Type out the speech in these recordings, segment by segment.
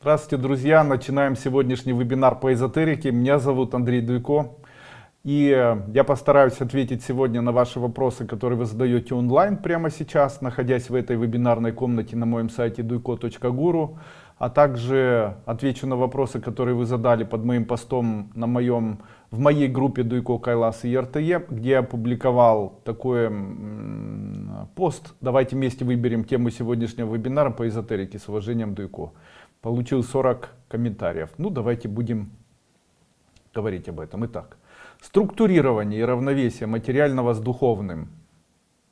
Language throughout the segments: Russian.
Здравствуйте, друзья! Начинаем сегодняшний вебинар по эзотерике. Меня зовут Андрей Дуйко. И я постараюсь ответить сегодня на ваши вопросы, которые вы задаете онлайн прямо сейчас, находясь в этой вебинарной комнате на моем сайте duiko.guru. А также отвечу на вопросы, которые вы задали под моим постом в моей группе Дуйко, Кайлас и РТЕ, где я опубликовал такой пост. Давайте вместе выберем тему сегодняшнего вебинара по эзотерике. С уважением, Дуйко. Получил 40 комментариев. Ну, давайте будем говорить об этом. Итак, структурирование и равновесие материального с духовным.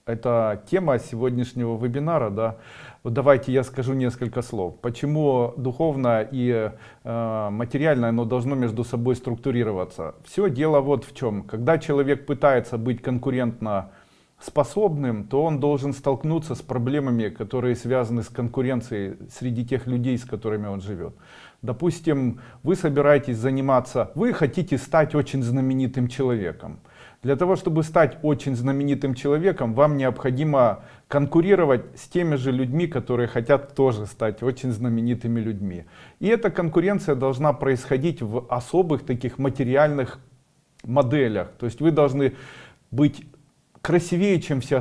Это тема сегодняшнего вебинара. Да? Вот давайте я скажу несколько слов. Почему духовное и материальное оно должно между собой структурироваться? Все дело вот в чем. Когда человек пытается быть конкурентно способным, то он должен столкнуться с проблемами, которые связаны с конкуренцией среди тех людей, с которыми он живет. Допустим, вы собираетесь заниматься, вы хотите стать очень знаменитым человеком. Для того, чтобы стать очень знаменитым человеком, вам необходимо конкурировать с теми же людьми, которые хотят тоже стать очень знаменитыми людьми. И эта конкуренция должна происходить в особых таких материальных моделях. То есть вы должны быть красивее, чем все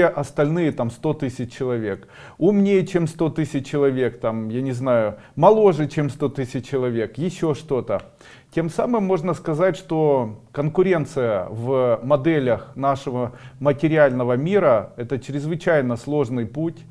остальные там 100 тысяч человек, умнее, чем 100 тысяч человек, там, я не знаю, моложе, чем 100 тысяч человек, еще что-то. Тем самым можно сказать, что конкуренция в моделях нашего материального мира это чрезвычайно сложный путь.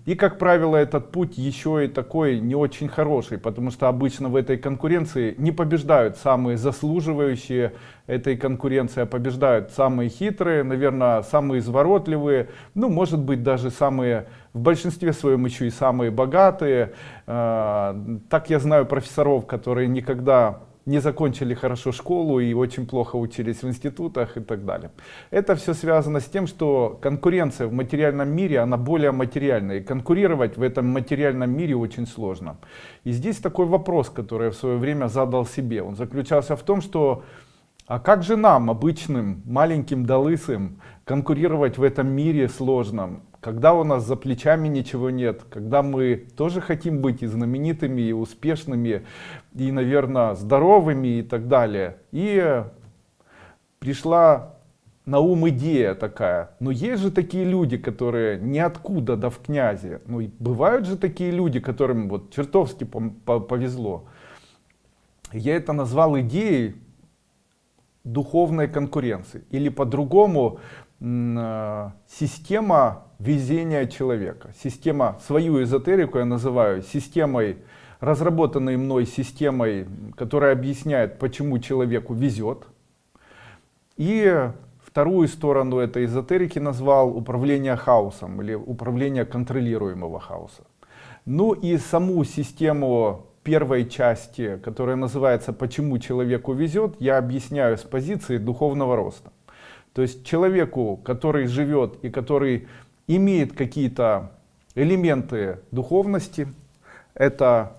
И, как правило, этот путь еще и такой не очень хороший, потому что обычно в этой конкуренции не побеждают самые заслуживающие этой конкуренции, а побеждают самые хитрые, наверное, самые изворотливые, ну, может быть, даже самые, в большинстве своем еще и самые богатые. Так я знаю профессоров, которые никогда не закончили хорошо школу и очень плохо учились в институтах и так далее. Это все связано с тем, что конкуренция в материальном мире, она более материальная. И конкурировать в этом материальном мире очень сложно. И здесь такой вопрос, который я в свое время задал себе. Он заключался в том, что а как же нам, обычным, маленьким да лысым, конкурировать в этом мире сложном? Когда у нас за плечами ничего нет, когда мы тоже хотим быть и знаменитыми, и успешными, и, наверное, здоровыми и так далее. И пришла на ум идея такая. Но есть же такие люди, которые ниоткуда да в князи. Ну, и бывают же такие люди, которым вот чертовски повезло. Я это назвал идеей духовной конкуренции. Или по-другому система везения человека. Свою эзотерику я называю системой, разработанной мной системой, которая объясняет, почему человеку везет. И вторую сторону этой эзотерики назвал управление хаосом или управление контролируемого хаоса. Ну и саму систему первой части, которая называется «Почему человеку везет», я объясняю с позиции духовного роста. То есть человеку, который живет и который имеет какие-то элементы духовности, это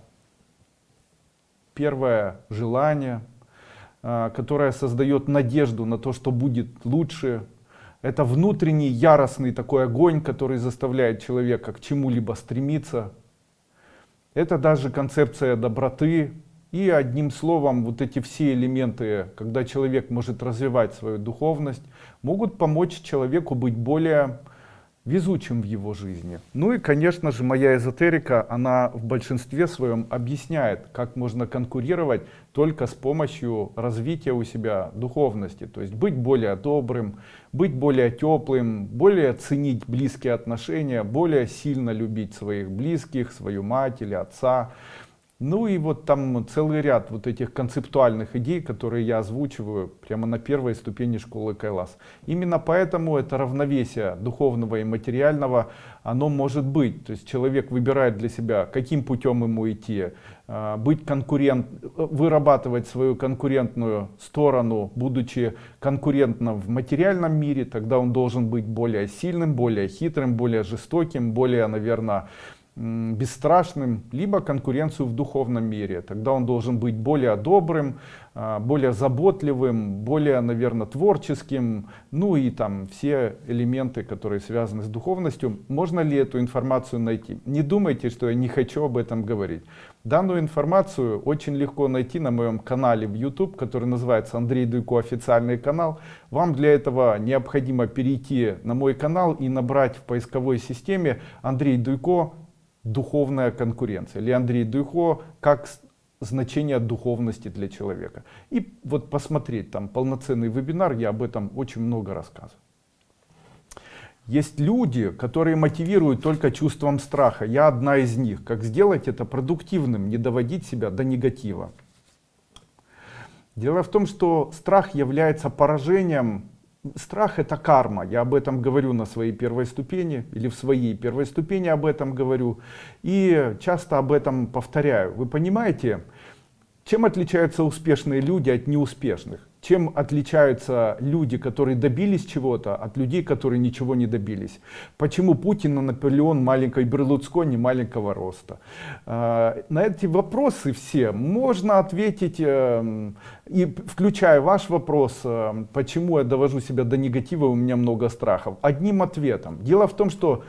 первое желание, которое создает надежду на то, что будет лучше. Это внутренний яростный такой огонь, который заставляет человека к чему-либо стремиться. Это даже концепция доброты. И одним словом, вот эти все элементы, когда человек может развивать свою духовность, могут помочь человеку быть более везучим в его жизни. Ну и, конечно же, моя эзотерика, она в большинстве своем объясняет, как можно конкурировать только с помощью развития у себя духовности. То есть быть более добрым, быть более теплым, более ценить близкие отношения, более сильно любить своих близких, свою мать или отца. Ну и вот там целый ряд вот этих концептуальных идей, которые я озвучиваю прямо на первой ступени школы Кайлас. Именно поэтому это равновесие духовного и материального, оно может быть. То есть человек выбирает для себя, каким путем ему идти, вырабатывать свою конкурентную сторону, будучи конкурентным в материальном мире, тогда он должен быть более сильным, более хитрым, более жестоким, более, наверное, бесстрашным, либо конкуренцию в духовном мире. Тогда он должен быть более добрым, более заботливым, более, наверное, творческим, ну и там все элементы, которые связаны с духовностью. Можно ли эту информацию найти? Не думайте, что я не хочу об этом говорить. Данную информацию очень легко найти на моем канале в YouTube, который называется Андрей Дуйко официальный канал. Вам для этого необходимо перейти на мой канал и набрать в поисковой системе Андрей Дуйко духовная конкуренция или Андрей Дуйко как значение духовности для человека. И вот посмотреть там полноценный вебинар, я об этом очень много рассказываю. Есть люди, которые мотивируют только чувством страха. Я одна из них. Как сделать это продуктивным, не доводить себя до негатива. Дело в том, что страх является поражением. Страх — это карма. Я об этом говорю на своей первой ступени, или в своей первой ступени об этом говорю. И часто об этом повторяю. Вы понимаете, чем отличаются успешные люди от неуспешных? Чем отличаются люди, которые добились чего-то, от людей, которые ничего не добились? Почему Путин и Наполеон маленькой Берлускони маленького роста? На эти вопросы все можно ответить, и включая ваш вопрос, почему я довожу себя до негатива, у меня много страхов, одним ответом. Дело в том, что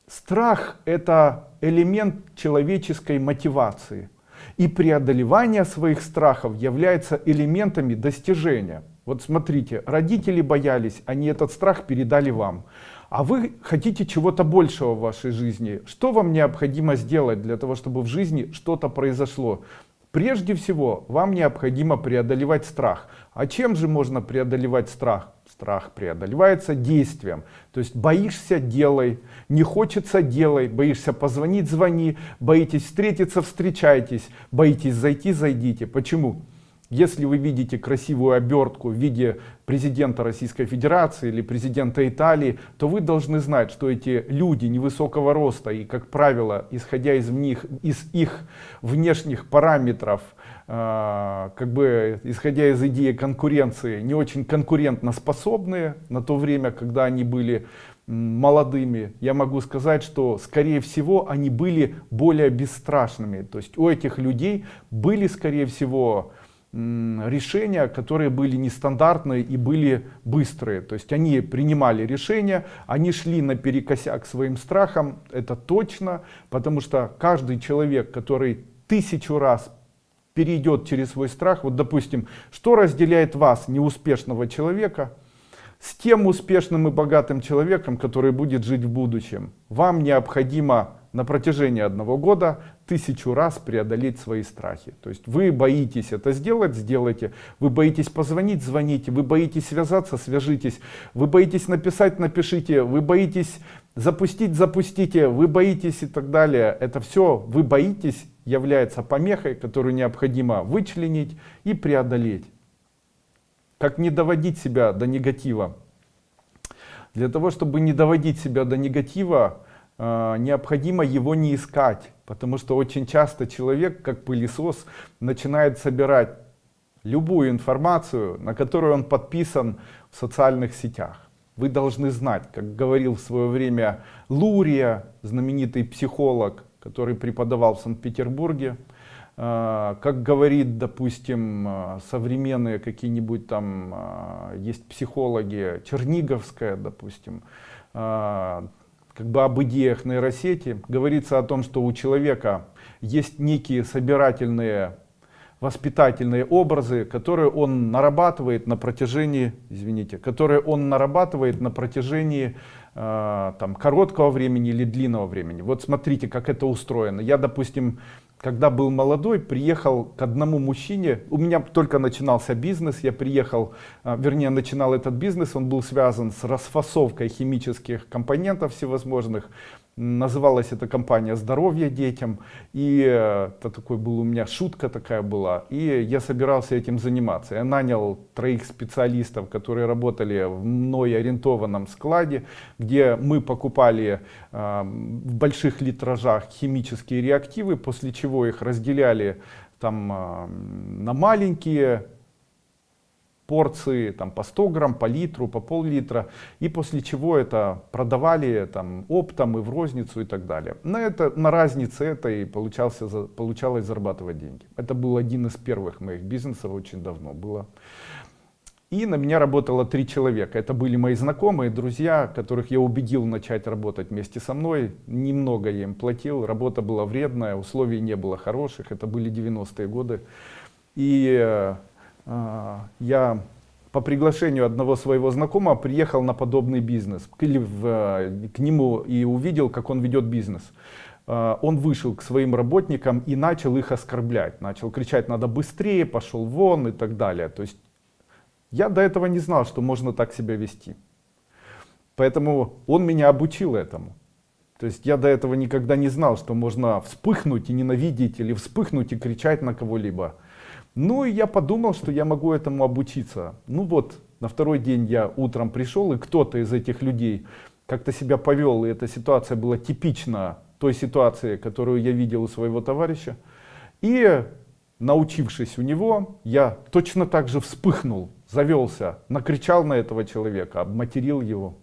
страх — это элемент человеческой мотивации. И преодолевание своих страхов является элементами достижения. Вот смотрите, родители боялись, они этот страх передали вам. А вы хотите чего-то большего в вашей жизни. Что вам необходимо сделать для того, чтобы в жизни что-то произошло? Прежде всего, вам необходимо преодолевать страх. А чем же можно преодолевать страх? Страх преодолевается действием. То есть боишься — делай, не хочется — делай, боишься позвонить — звони, боитесь встретиться — встречайтесь, боитесь зайти — зайдите. Почему? Если вы видите красивую обертку в виде президента Российской Федерации или президента Италии, то вы должны знать, что эти люди невысокого роста и, как правило, исходя из их внешних параметров, исходя из идеи конкуренции, не очень конкурентно способные на то время, когда они были молодыми. Я могу сказать, что скорее всего они были более бесстрашными. То есть у этих людей были, скорее всего, решения, которые были нестандартные и были быстрые. То есть они принимали решения, они шли наперекосяк своим страхам, это точно, потому что каждый человек, который 1000 раз перейдет через свой страх, вот допустим, что разделяет вас, неуспешного человека, с тем успешным и богатым человеком, который будет жить в будущем? Вам необходимо на протяжении 1 года 1000 раз преодолеть свои страхи. То есть вы боитесь это сделать — сделайте. Вы боитесь позвонить — звоните. Вы боитесь связаться — свяжитесь. Вы боитесь написать — напишите. Вы боитесь запустить — запустите. Вы боитесь и так далее. Это все вы боитесь является помехой, которую необходимо вычленить и преодолеть. Как не доводить себя до негатива? Для того, чтобы не доводить себя до негатива, необходимо его не искать, потому что очень часто человек, как пылесос, начинает собирать любую информацию, на которую он подписан в социальных сетях. Вы должны знать, как говорил в свое время Лурия, знаменитый психолог, который преподавал в Санкт-Петербурге, как говорит, допустим, современные какие-нибудь там есть психологи, Черниговская, допустим, об идеях нейросети, говорится о том, что у человека есть некие собирательные, воспитательные образы, которые он нарабатывает на протяжении, короткого времени или длинного времени. Вот смотрите, как это устроено. Я, допустим, когда был молодой, приехал к одному мужчине, у меня только начинался бизнес, я приехал, начинал этот бизнес, он был связан с расфасовкой химических компонентов всевозможных. Называлась эта компания «Здоровье детям», и это такой был у меня, шутка такая была, и я собирался этим заниматься. Я нанял 3 специалистов, которые работали в мной ориентованном складе, где мы покупали в больших литражах химические реактивы, после чего их разделяли на маленькие порции там, по 100 грамм, по литру, по пол-литра, и после чего это продавали там, оптом и в розницу и так далее. На разнице это и получалось зарабатывать деньги. Это был один из первых моих бизнесов, очень давно было. И на меня работало 3 человека. Это были мои знакомые, друзья, которых я убедил начать работать вместе со мной. Немного я им платил, работа была вредная, условий не было хороших. Это были 90-е годы. И я по приглашению одного своего знакомого приехал на подобный бизнес. К нему и увидел, как он ведет бизнес. Он вышел к своим работникам и начал их оскорблять. Начал кричать: надо быстрее, пошел вон и так далее. То есть я до этого не знал, что можно так себя вести. Поэтому он меня обучил этому. То есть я до этого никогда не знал, что можно вспыхнуть и ненавидеть, или вспыхнуть и кричать на кого-либо. Ну и я подумал, что я могу этому обучиться. Ну вот, на второй день я утром пришел, и кто-то из этих людей как-то себя повел, и эта ситуация была типична той ситуации, которую я видел у своего товарища. И научившись у него, я точно так же вспыхнул, завелся, накричал на этого человека, обматерил его.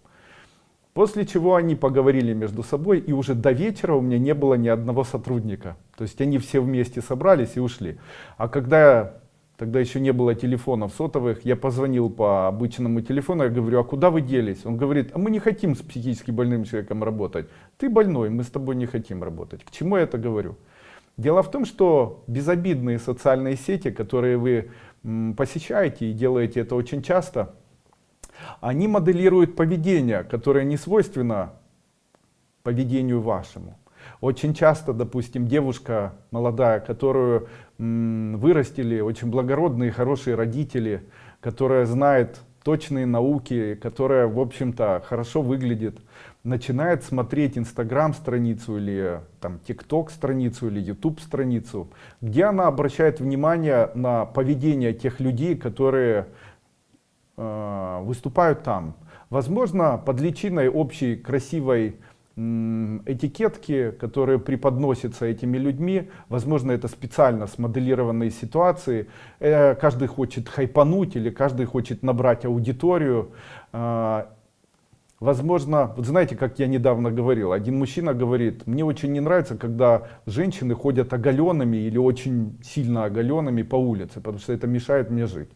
После чего они поговорили между собой, и уже до вечера у меня не было ни одного сотрудника. То есть они все вместе собрались и ушли. А тогда еще не было телефонов сотовых, я позвонил по обычному телефону, я говорю: а куда вы делись? Он говорит: а мы не хотим с психически больным человеком работать. Ты больной, мы с тобой не хотим работать. К чему я это говорю? Дело в том, что безобидные социальные сети, которые вы посещаете и делаете это очень часто, они моделируют поведение, которое не свойственно поведению вашему. Очень часто, допустим, девушка молодая, которую вырастили очень благородные, хорошие родители, которая знает точные науки, которая, в общем-то, хорошо выглядит, начинает смотреть Инстаграм страницу или там ТикТок страницу или Ютуб страницу, где она обращает внимание на поведение тех людей, которые выступают там. Возможно, под личиной общей красивой этикетки, которые преподносятся этими людьми, возможно, это специально смоделированные ситуации. Каждый хочет хайпануть или каждый хочет набрать аудиторию. Возможно, вот знаете, как я недавно говорил, один мужчина говорит: мне очень не нравится, когда женщины ходят оголенными или очень сильно оголенными по улице, потому что это мешает мне жить.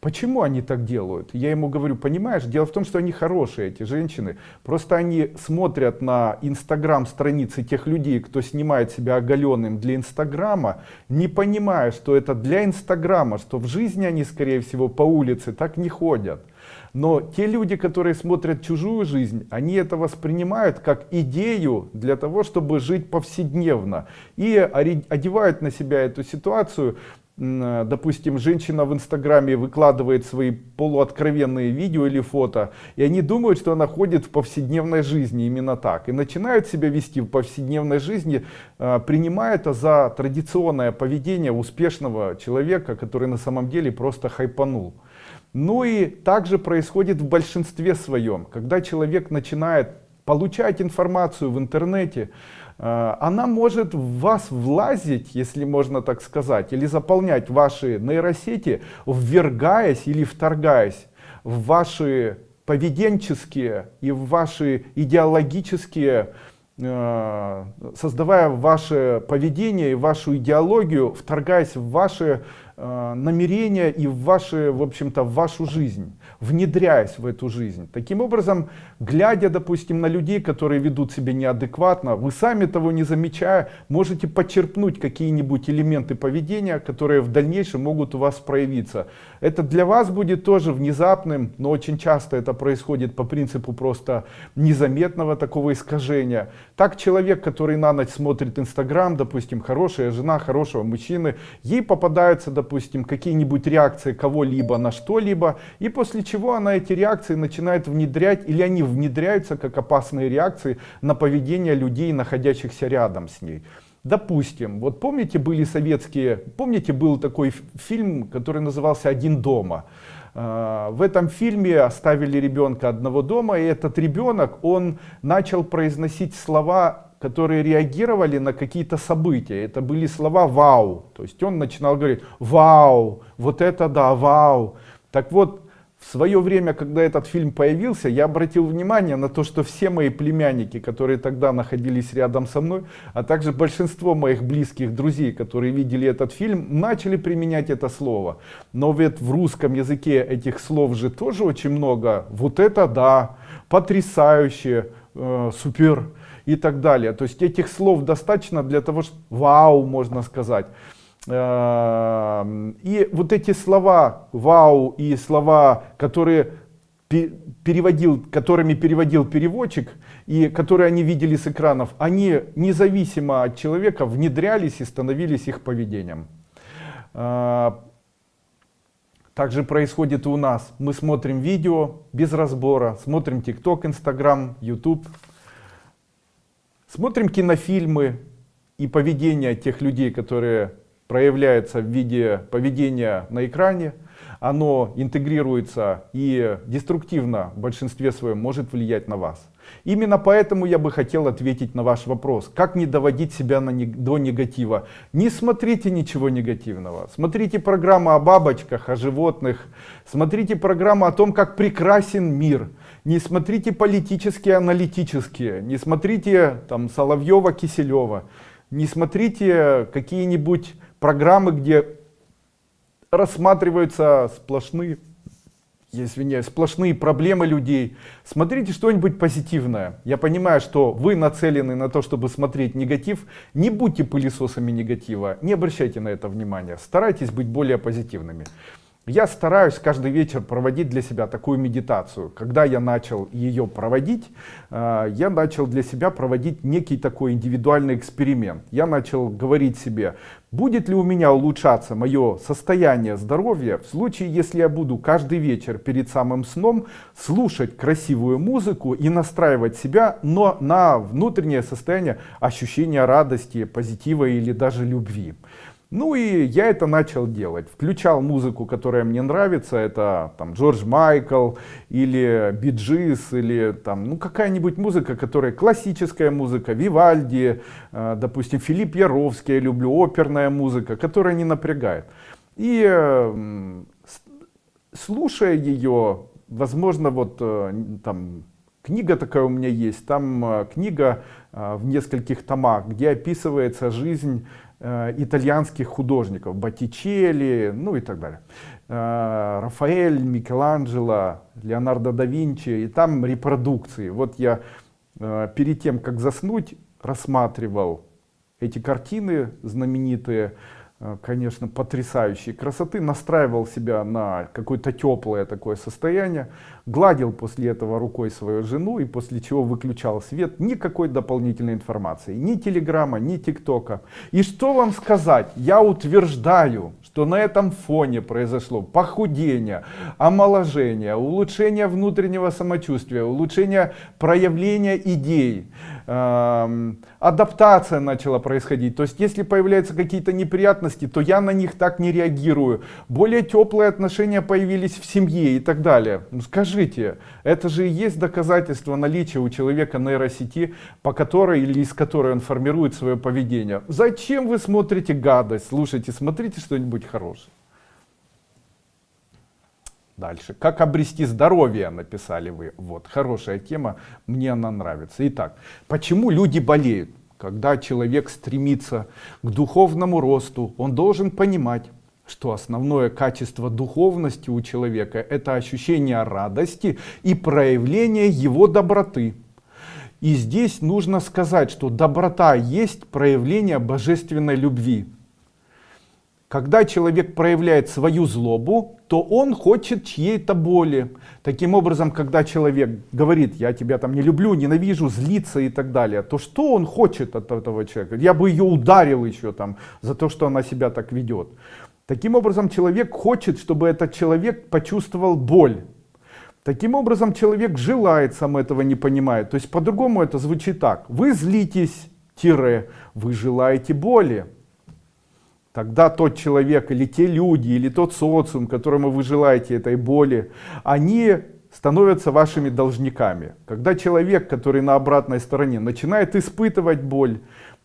Почему они так делают? Я ему говорю: понимаешь, дело в том, что они хорошие, эти женщины. Просто они смотрят на инстаграм страницы тех людей, кто снимает себя оголенным для инстаграма, не понимая, что это для инстаграма, что в жизни они, скорее всего, по улице так не ходят. Но те люди, которые смотрят чужую жизнь, они это воспринимают как идею для того, чтобы жить повседневно. И одевают на себя эту ситуацию. Допустим, женщина в инстаграме выкладывает свои полуоткровенные видео или фото, и они думают, что она ходит в повседневной жизни именно так. И начинают себя вести в повседневной жизни, принимая это за традиционное поведение успешного человека, который на самом деле просто хайпанул. Ну и также происходит в большинстве своем, когда человек начинает получать информацию в интернете, она может в вас влазить, если можно так сказать, или заполнять ваши нейросети, ввергаясь или вторгаясь в ваши поведенческие и в ваши идеологические, создавая ваше поведение и вашу идеологию, вторгаясь в ваши намерения и в общем-то, в вашу жизнь, внедряясь в эту жизнь. Таким образом, глядя, допустим, на людей, которые ведут себя неадекватно, вы сами того не замечая, можете почерпнуть какие-нибудь элементы поведения, которые в дальнейшем могут у вас проявиться. Это для вас будет тоже внезапным, но очень часто это происходит по принципу просто незаметного такого искажения. Так человек, который на ночь смотрит Инстаграм, допустим, хорошая жена хорошего мужчины, ей попадаются, допустим, какие-нибудь реакции кого-либо на что-либо, и после чего она эти реакции начинает внедрять, или они внедряются как опасные реакции на поведение людей, находящихся рядом с ней. Допустим, вот помните, был такой фильм, который назывался «Один дома». В этом фильме оставили ребенка одного дома, и этот ребенок, он начал произносить слова, которые реагировали на какие-то события. Это были слова «вау». То есть он начинал говорить: «вау, вот это да, вау». Так вот, в свое время, когда этот фильм появился, я обратил внимание на то, что все мои племянники, которые тогда находились рядом со мной, а также большинство моих близких друзей, которые видели этот фильм, начали применять это слово. Но ведь в русском языке этих слов же тоже очень много. Вот это да, потрясающе, супер и так далее. То есть этих слов достаточно для того, чтобы вау, можно сказать. И вот эти слова вау и слова, которыми переводил переводчик и которые они видели с экранов, они независимо от человека внедрялись и становились их поведением. Также происходит и у нас. Мы смотрим видео без разбора, смотрим ТикТок, Инстаграм, Ютуб, смотрим кинофильмы, и поведение тех людей, которые проявляется в виде поведения на экране, оно интегрируется и деструктивно в большинстве своем может влиять на вас. Именно поэтому я бы хотел ответить на ваш вопрос, как не доводить себя до негатива. Не смотрите ничего негативного, смотрите программы о бабочках, о животных, смотрите программы о том, как прекрасен мир. Не смотрите политические, аналитические, не смотрите там Соловьева, Киселева, не смотрите какие-нибудь программы, где рассматриваются сплошные проблемы людей. Смотрите что-нибудь позитивное. Я понимаю, что вы нацелены на то, чтобы смотреть негатив. Не будьте пылесосами негатива, не обращайте на это внимания. Старайтесь быть более позитивными. Я стараюсь каждый вечер проводить для себя такую медитацию. Когда я начал ее проводить, я начал для себя проводить некий такой индивидуальный эксперимент. Я начал говорить себе, будет ли у меня улучшаться мое состояние здоровья в случае, если я буду каждый вечер перед самым сном слушать красивую музыку и настраивать себя, но на внутреннее состояние ощущения радости, позитива или даже любви. Ну и я это начал делать. Включал музыку, которая мне нравится. Это там Джордж Майкл или Би Джис, или там, ну, какая-нибудь музыка, которая классическая музыка, Вивальди, допустим, Филипп Яровский, я люблю, оперная музыка, которая не напрягает. И слушая ее, возможно, вот там книга такая у меня есть, там книга в нескольких томах, где описывается жизнь итальянских художников, Боттичелли, ну и так далее. Рафаэль, Микеланджело, Леонардо да Винчи, и там репродукции. Вот я перед тем, как заснуть, рассматривал эти картины знаменитые, конечно, потрясающей красоты, настраивал себя на какое-то теплое такое состояние, гладил после этого рукой свою жену и после чего выключал свет. Никакой дополнительной информации, ни телеграмма, ни тиктока. И что вам сказать, я утверждаю, что на этом фоне произошло похудение, омоложение, улучшение внутреннего самочувствия, улучшение проявления идей, адаптация начала происходить. То есть если появляются какие-то неприятности, то я на них так не реагирую. Более теплые отношения появились в семье и так далее. Ну, скажите, это же и есть доказательство наличия у человека нейросети, по которой или из которой он формирует свое поведение. Зачем вы смотрите гадость? Слушайте, смотрите что-нибудь хорошее. Дальше. Как обрести здоровье, написали вы. Вот, хорошая тема, мне она нравится. Итак, почему люди болеют? Когда человек стремится к духовному росту, он должен понимать, что основное качество духовности у человека — это ощущение радости и проявление его доброты. И здесь нужно сказать, что доброта есть проявление божественной любви. Когда человек проявляет свою злобу, то он хочет чьей-то боли. Таким образом, когда человек говорит, я тебя там не люблю, ненавижу, злится и так далее, то что он хочет от этого человека? Я бы ее ударил еще там за то, что она себя так ведет. Таким образом, человек хочет, чтобы этот человек почувствовал боль. Таким образом, человек желает, сам этого не понимает. То есть, по-другому это звучит так. Вы злитесь, вы желаете боли. Тогда тот человек или те люди, или тот социум, которому вы желаете этой боли, они становятся вашими должниками. Когда человек, который на обратной стороне, начинает испытывать боль,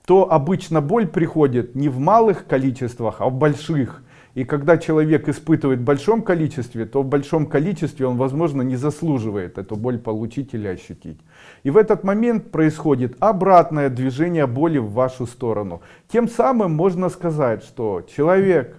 то обычно боль приходит не в малых количествах, а в больших. И когда человек испытывает в большом количестве, то в большом количестве он, возможно, не заслуживает эту боль получить или ощутить. И в этот момент происходит обратное движение боли в вашу сторону. Тем самым можно сказать, что человек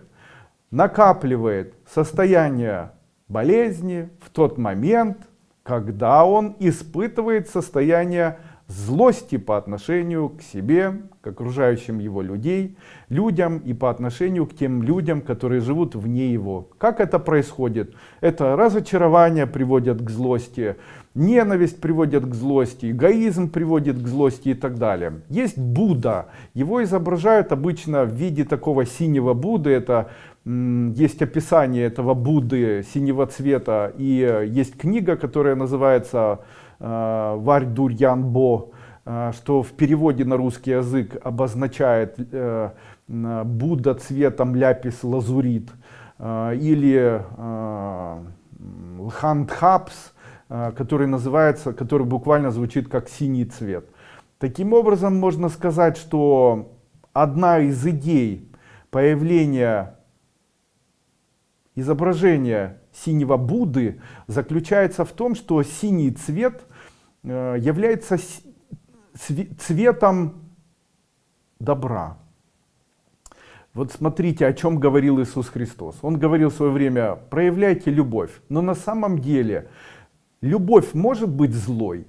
накапливает состояние болезни в тот момент, когда он испытывает состояние злости по отношению к себе, к окружающим его людям и по отношению к тем людям, которые живут вне его. Как это происходит? Это разочарование приводит к злости, ненависть приводит к злости, эгоизм приводит к злости и так далее. Есть Будда. Его изображают обычно в виде такого синего Будды. Это есть описание этого Будды синего цвета. И есть книга, которая называется Варь Дурьян Бо, что в переводе на русский язык обозначает Будда цветом ляпис лазурит, или Лхантхапс, который буквально звучит как синий цвет. Таким образом, можно сказать, что одна из идей появления изображения синего Будды заключается в том, что синий цвет является цветом добра. Вот смотрите, о чем говорил Иисус Христос. Он говорил в свое время: проявляйте любовь. Но на самом деле любовь может быть злой.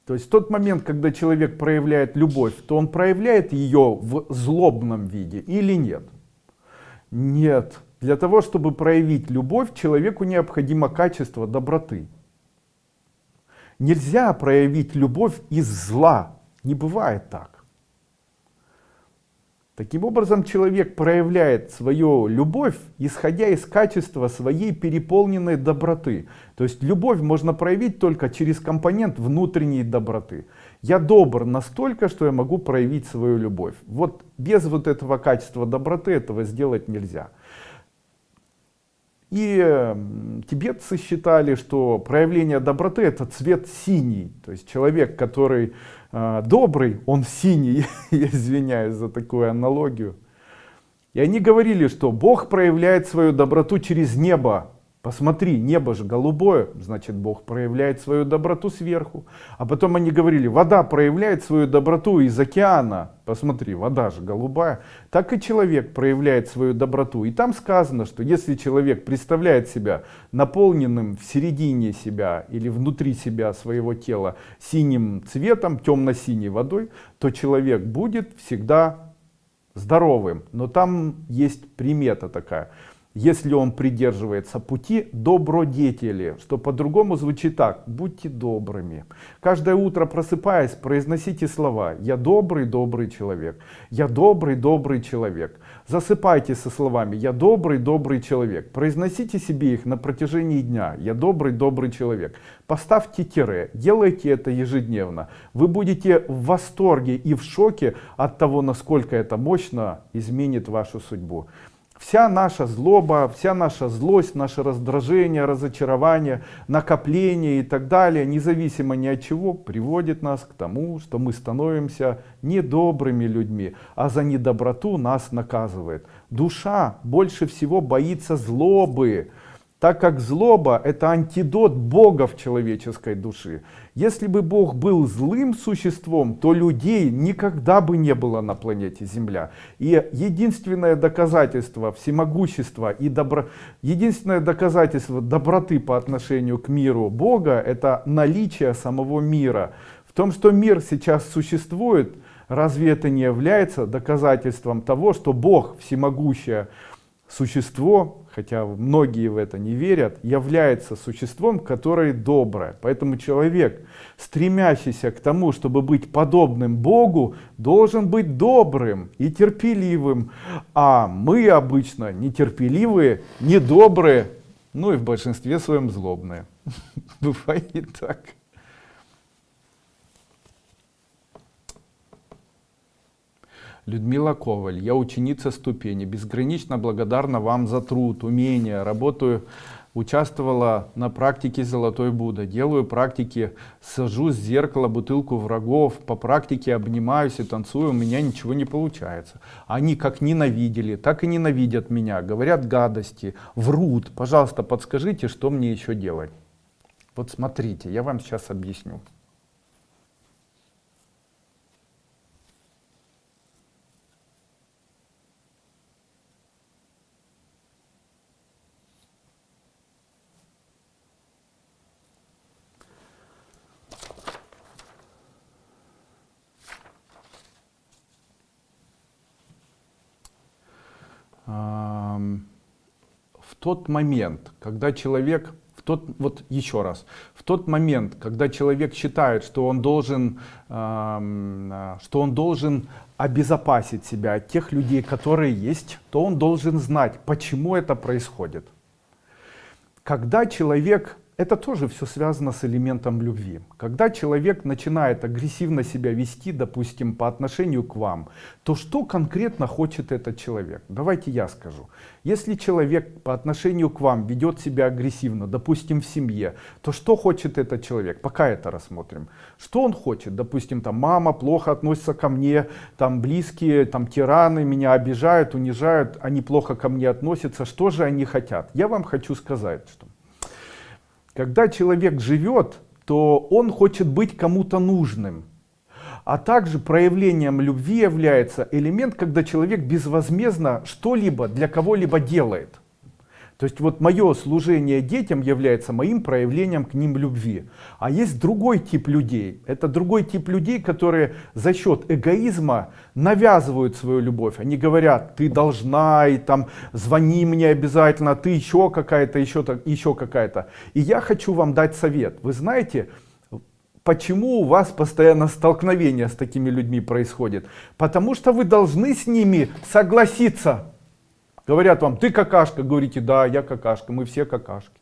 То есть в тот момент, когда человек проявляет любовь, то он проявляет ее в злобном виде или нет? Нет. Для того, чтобы проявить любовь, человеку необходимо качество доброты. Нельзя проявить любовь из зла. Не бывает так. Таким образом, человек проявляет свою любовь, исходя из качества своей переполненной доброты. То есть любовь можно проявить только через компонент внутренней доброты. Я добр настолько, что я могу проявить свою любовь. Вот без вот этого качества доброты этого сделать нельзя. И тибетцы считали, что проявление доброты — это цвет синий. То есть человек, который добрый, он синий. Я извиняюсь за такую аналогию. И они говорили, что Бог проявляет свою доброту через небо. Посмотри, небо же голубое, значит, Бог проявляет свою доброту сверху. А потом они говорили: вода проявляет свою доброту из океана. Посмотри, вода же голубая. Так и человек проявляет свою доброту. И там сказано, что если человек представляет себя наполненным в середине себя или внутри себя своего тела синим цветом, темно-синей водой, то человек будет всегда здоровым. Но там есть примета такая. Если он придерживается пути добродетели, что по-другому звучит так: будьте добрыми. Каждое утро, просыпаясь, произносите слова: я добрый, добрый человек. Я добрый, добрый человек. Засыпайте со словами: я добрый, добрый человек. Произносите себе их на протяжении дня: я добрый, добрый человек. Поставьте тире, делайте это ежедневно. Вы будете в восторге и в шоке от того, насколько это мощно изменит вашу судьбу. Вся наша злоба, вся наша злость, наше раздражение, разочарование, накопление и так далее, независимо ни от чего, приводит нас к тому, что мы становимся недобрыми людьми, а за недоброту нас наказывает. Душа больше всего боится злобы, так как злоба — это антидот Бога в человеческой душе. Если бы Бог был злым существом, то людей никогда бы не было на планете Земля. И единственное доказательство всемогущества и единственное доказательство доброты по отношению к миру Бога — это наличие самого мира. В том, что мир сейчас существует, разве это не является доказательством того, что Бог, всемогущее существо, хотя многие в это не верят, является существом, которое доброе. Поэтому человек, стремящийся к тому, чтобы быть подобным Богу, должен быть добрым и терпеливым. А мы обычно нетерпеливые, недобрые, ну и в большинстве своем злобные. Бывает и так. Людмила Коваль: я ученица ступени, безгранично благодарна вам за труд, умения, работаю участвовала на практике «Золотой Будда», делаю практики, сажусь в зеркало, бутылку врагов, по практике обнимаюсь и танцую, у меня ничего не получается. Они как ненавидели, так и ненавидят меня, говорят гадости, врут. Пожалуйста, подскажите, что мне еще делать? Вот смотрите, я вам сейчас объясню. В тот момент, когда человек, вот еще раз, в тот момент, когда человек считает, что он должен обезопасить себя от тех людей, которые есть, то он должен знать, почему это происходит. Когда человек, это тоже все связано с элементом любви. Когда человек начинает агрессивно себя вести, допустим, по отношению к вам, то что конкретно хочет этот человек? Давайте я скажу. Если человек по отношению к вам ведет себя агрессивно, допустим, в семье, то что хочет этот человек? Пока это рассмотрим. Что он хочет? Допустим, там мама плохо относится ко мне, там близкие, там тираны меня обижают, унижают, они плохо ко мне относятся. Что же они хотят? Я вам хочу сказать, что когда человек живет, то он хочет быть кому-то нужным. А также проявлением любви является элемент, когда человек безвозмездно что-либо для кого-либо делает. То есть вот мое служение детям является моим проявлением к ним любви. А есть другой тип людей. Это другой тип людей, которые за счет эгоизма навязывают свою любовь. Они говорят, ты должна, и там звони мне обязательно, ты еще какая-то, еще какая-то. И я хочу вам дать совет. Вы знаете, почему у вас постоянно столкновения с такими людьми происходит? Потому что вы должны с ними согласиться. Говорят вам, ты какашка, говорите, да, я какашка, мы все какашки.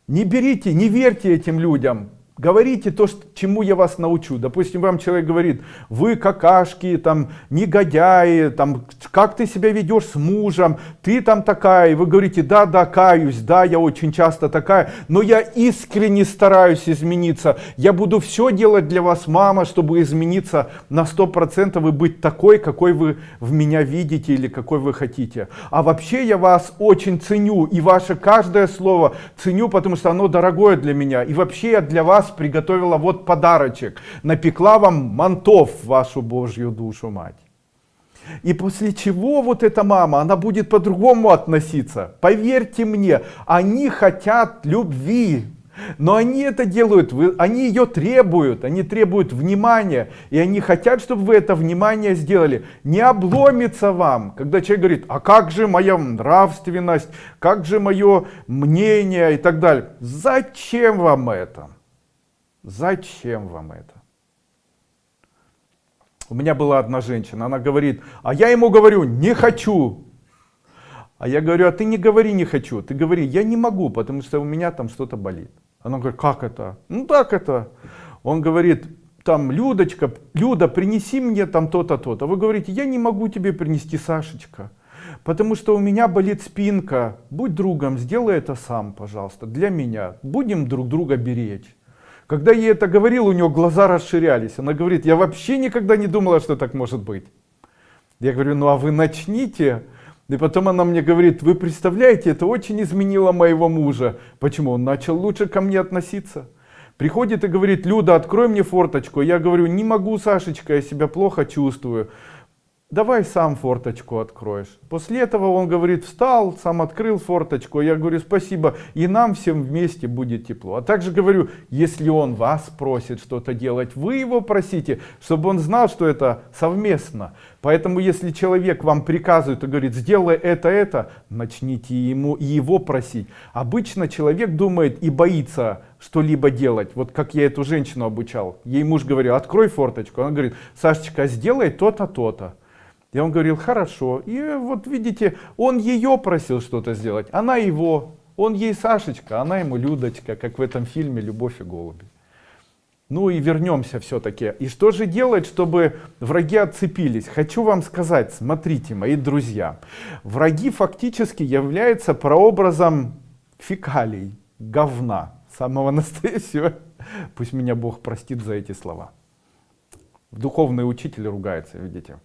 Не берите, не верьте этим людям. Говорите то, чему я вас научу. Допустим, вам человек говорит, вы какашки, там, негодяи, там, как ты себя ведешь с мужем, ты там такая. И вы говорите, да, каюсь, да, я очень часто такая, но я искренне стараюсь измениться. Я буду все делать для вас, мама, чтобы измениться на 100% и быть такой, какой вы в меня видите или какой вы хотите. А вообще я вас очень ценю и ваше каждое слово ценю, потому что оно дорогое для меня. И вообще я для вас приготовила вот подарочек, напекла вам мантов в вашу Божью душу, мать. И после чего вот эта мама, она будет по-другому относиться. Поверьте мне, они хотят любви, но они это делают, они ее требуют, они требуют внимания, и они хотят, чтобы вы это внимание сделали. Не обломится вам, когда человек говорит, а как же моя нравственность, как же мое мнение и так далее. Зачем вам это? Зачем вам это? У меня была одна женщина, она говорит, а я ему говорю, не хочу. А я говорю, а ты не говори не хочу, ты говори, я не могу, потому что у меня там что-то болит. Она говорит, как это? Ну так это. Он говорит, там, Людочка, Люда, принеси мне там то-то, то-то. Вы говорите, я не могу тебе принести, Сашечка, потому что у меня болит спинка. Будь другом, сделай это сам, пожалуйста, для меня. Будем друг друга беречь. Когда я это говорил, у нее глаза расширялись. Она говорит, я вообще никогда не думала, что так может быть. Я говорю, ну а вы начните. И потом она мне говорит, вы представляете, это очень изменило моего мужа. Почему? Он начал лучше ко мне относиться. Приходит и говорит, Люда, открой мне форточку. Я говорю, не могу, Сашечка, я себя плохо чувствую. Давай сам форточку откроешь. После этого он говорит, встал, сам открыл форточку. Я говорю, спасибо, и нам всем вместе будет тепло. А также говорю, если он вас просит что-то делать, вы его просите, чтобы он знал, что это совместно. Поэтому если человек вам приказывает и говорит, сделай это, начните его просить. Обычно человек думает и боится что-либо делать. Вот как я эту женщину обучал. Ей муж говорил, открой форточку. Она говорит, Сашечка, сделай то-то, то-то. И он говорил, хорошо. И вот видите, он ее просил что-то сделать, она его. Он ей Сашечка, она ему Людочка, как в этом фильме «Любовь и голуби». Ну и вернемся все-таки. И что же делать, чтобы враги отцепились? Хочу вам сказать, смотрите, мои друзья. Враги фактически являются прообразом фекалий, говна, самого настоящего. Пусть меня Бог простит за эти слова. Духовный учитель ругается, видите.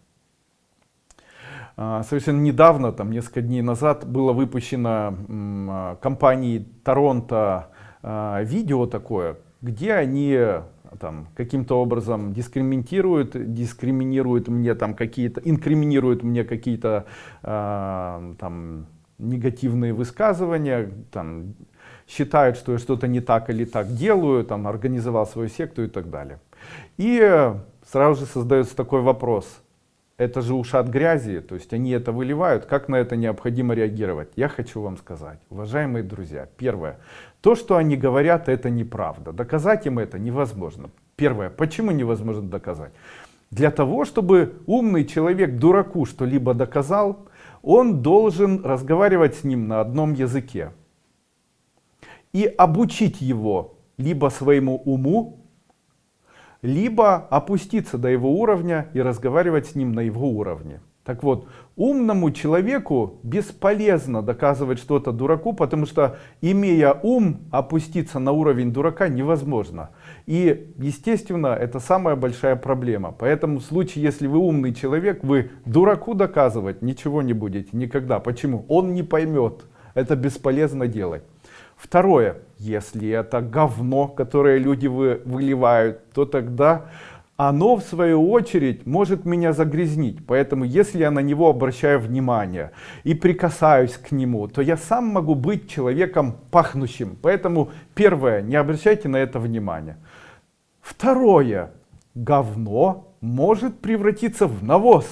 Совершенно недавно, там несколько дней назад, было выпущено компанией Торонто видео такое, где они там каким-то образом дискриминируют мне там какие-то, инкриминируют мне какие-то там негативные высказывания, там, считают, что я что-то не так или так делаю, там, организовал свою секту и так далее. И сразу же создается такой вопрос. Это же ушат грязи, то есть они это выливают, как на это необходимо реагировать? Я хочу вам сказать, уважаемые друзья, первое, то, что они говорят, это неправда, доказать им это невозможно. Первое, почему невозможно доказать? Для того, чтобы умный человек дураку что-либо доказал, он должен разговаривать с ним на одном языке и обучить его либо своему уму, либо опуститься до его уровня и разговаривать с ним на его уровне. Так вот, умному человеку бесполезно доказывать что-то дураку, потому что, имея ум, опуститься на уровень дурака невозможно. И, естественно, это самая большая проблема. Поэтому в случае, если вы умный человек, вы дураку доказывать ничего не будете никогда. Почему? Он не поймет. Это бесполезно делать. Второе, если это говно, которое люди выливают, то тогда оно в свою очередь может меня загрязнить. Поэтому если я на него обращаю внимание и прикасаюсь к нему, то я сам могу быть человеком пахнущим. Поэтому первое, не обращайте на это внимания. Второе, говно может превратиться в навоз.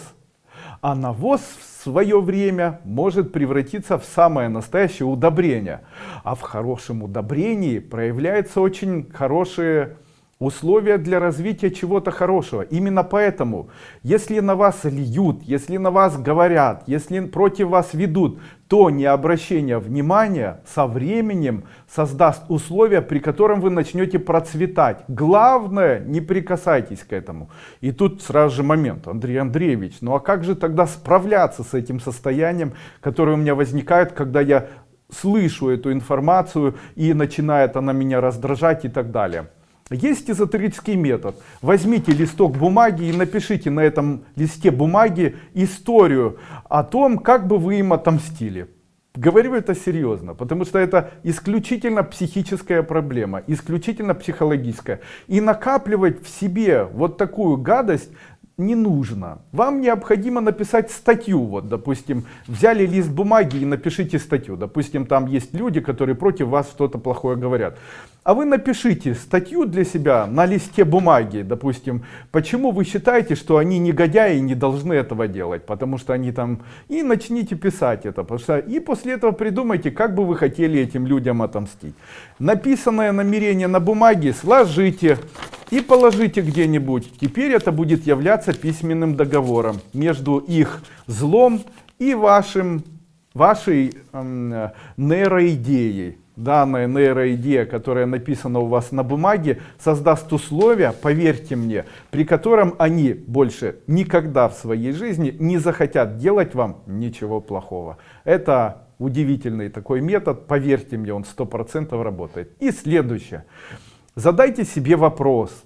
А навоз в свое время может превратиться в самое настоящее удобрение. А в хорошем удобрении проявляются очень хорошие условия для развития чего-то хорошего. Именно поэтому, если на вас льют, если на вас говорят, если против вас ведут, то необращение внимания со временем создаст условия, при котором вы начнете процветать. Главное, не прикасайтесь к этому. И тут сразу же момент, Андрей Андреевич, ну а как же тогда справляться с этим состоянием, которое у меня возникает, когда я слышу эту информацию и начинает она меня раздражать и так далее? Есть эзотерический метод. Возьмите листок бумаги и напишите на этом листе бумаги историю о том, как бы вы им отомстили. Говорю это серьезно, потому что это исключительно психическая проблема, исключительно психологическая. И накапливать в себе вот такую гадость не нужно. Вам необходимо написать статью. Вот, допустим, взяли лист бумаги и напишите статью. Допустим, там есть люди, которые против вас что-то плохое говорят. А вы напишите статью для себя на листе бумаги, допустим, почему вы считаете, что они негодяи и не должны этого делать, потому что они там, и начните писать это, и после этого придумайте, как бы вы хотели этим людям отомстить. Написанное намерение на бумаге сложите и положите где-нибудь. Теперь это будет являться письменным договором между их злом и вашей нейроидеей. Данная нейроидея, которая написана у вас на бумаге, создаст условия, поверьте мне, при котором они больше никогда в своей жизни не захотят делать вам ничего плохого. Это удивительный такой метод, поверьте мне, он 100% работает. И следующее. Задайте себе вопрос.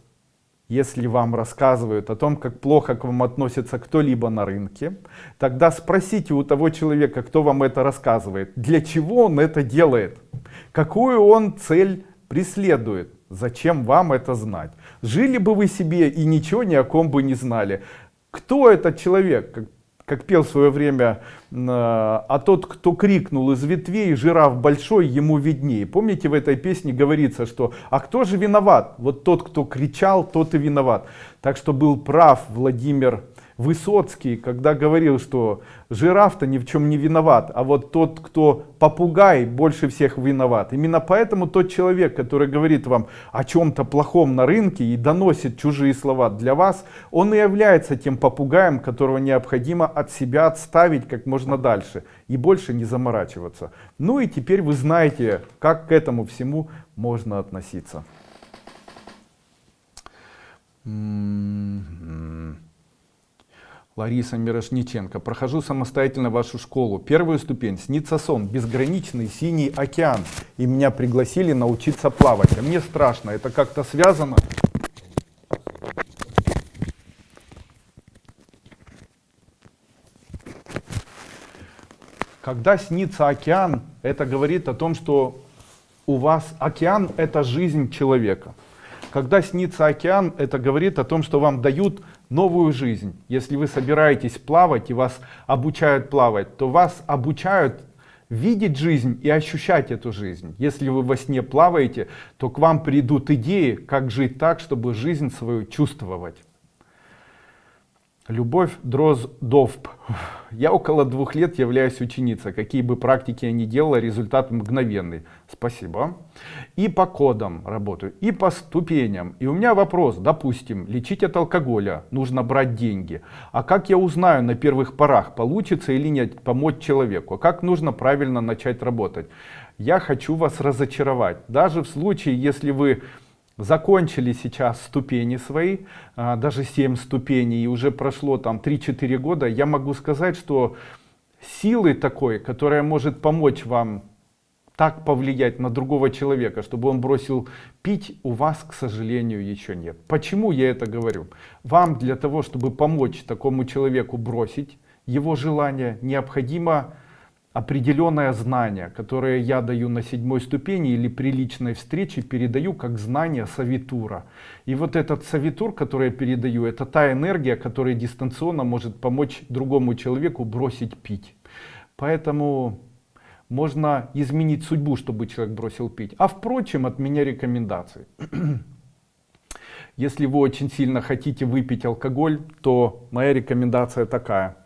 Если вам рассказывают о том, как плохо к вам относится кто-либо на рынке, тогда спросите у того человека, кто вам это рассказывает, для чего он это делает, какую он цель преследует, зачем вам это знать. Жили бы вы себе и ничего ни о ком бы не знали. Кто этот человек? Как пел в свое время, а тот, кто крикнул из ветвей, жираф большой, ему виднее. Помните, в этой песне говорится, что а кто же виноват? Вот тот, кто кричал, тот и виноват. Так что был прав Владимир Высоцкий, когда говорил, что жираф-то ни в чем не виноват, а вот тот, кто попугай, больше всех виноват. Именно поэтому тот человек, который говорит вам о чем-то плохом на рынке и доносит чужие слова для вас, он и является тем попугаем, которого необходимо от себя отставить как можно дальше и больше не заморачиваться. Ну и теперь вы знаете, как к этому всему можно относиться. Лариса Мирошниченко. Прохожу самостоятельно вашу школу. Первую ступень. Снится сон. Безграничный синий океан. И меня пригласили научиться плавать. А мне страшно. Это как-то связано? Когда снится океан, это говорит о том, что у вас океан — это жизнь человека. Когда снится океан, это говорит о том, что вам дают новую жизнь. Если вы собираетесь плавать и вас обучают плавать, то вас обучают видеть жизнь и ощущать эту жизнь. Если вы во сне плаваете, то к вам придут идеи, как жить так, чтобы жизнь свою чувствовать. Любовь Дроздовп. Я около 2 лет являюсь ученицей. Какие бы практики я ни делала, результат мгновенный. Спасибо. И по кодам работаю, и по ступеням. И у меня вопрос. Допустим, лечить от алкоголя нужно брать деньги. А как я узнаю на первых порах, получится или нет помочь человеку? А как нужно правильно начать работать? Я хочу вас разочаровать. Даже в случае, если вы закончили сейчас ступени свои, даже 7 ступеней, и уже прошло там 3-4 года, я могу сказать, что силы такой, которая может помочь вам так повлиять на другого человека, чтобы он бросил пить, у вас, к сожалению, еще нет. Почему я это говорю? Вам для того, чтобы помочь такому человеку бросить его желание, необходимо определенное знание, которое я даю на 7 ступени или при личной встрече передаю как знание совитура. И вот этот совитур, который я передаю, это та энергия, которая дистанционно может помочь другому человеку бросить пить. Поэтому можно изменить судьбу, чтобы человек бросил пить. А впрочем, от меня рекомендации. Если вы очень сильно хотите выпить алкоголь, то моя рекомендация такая.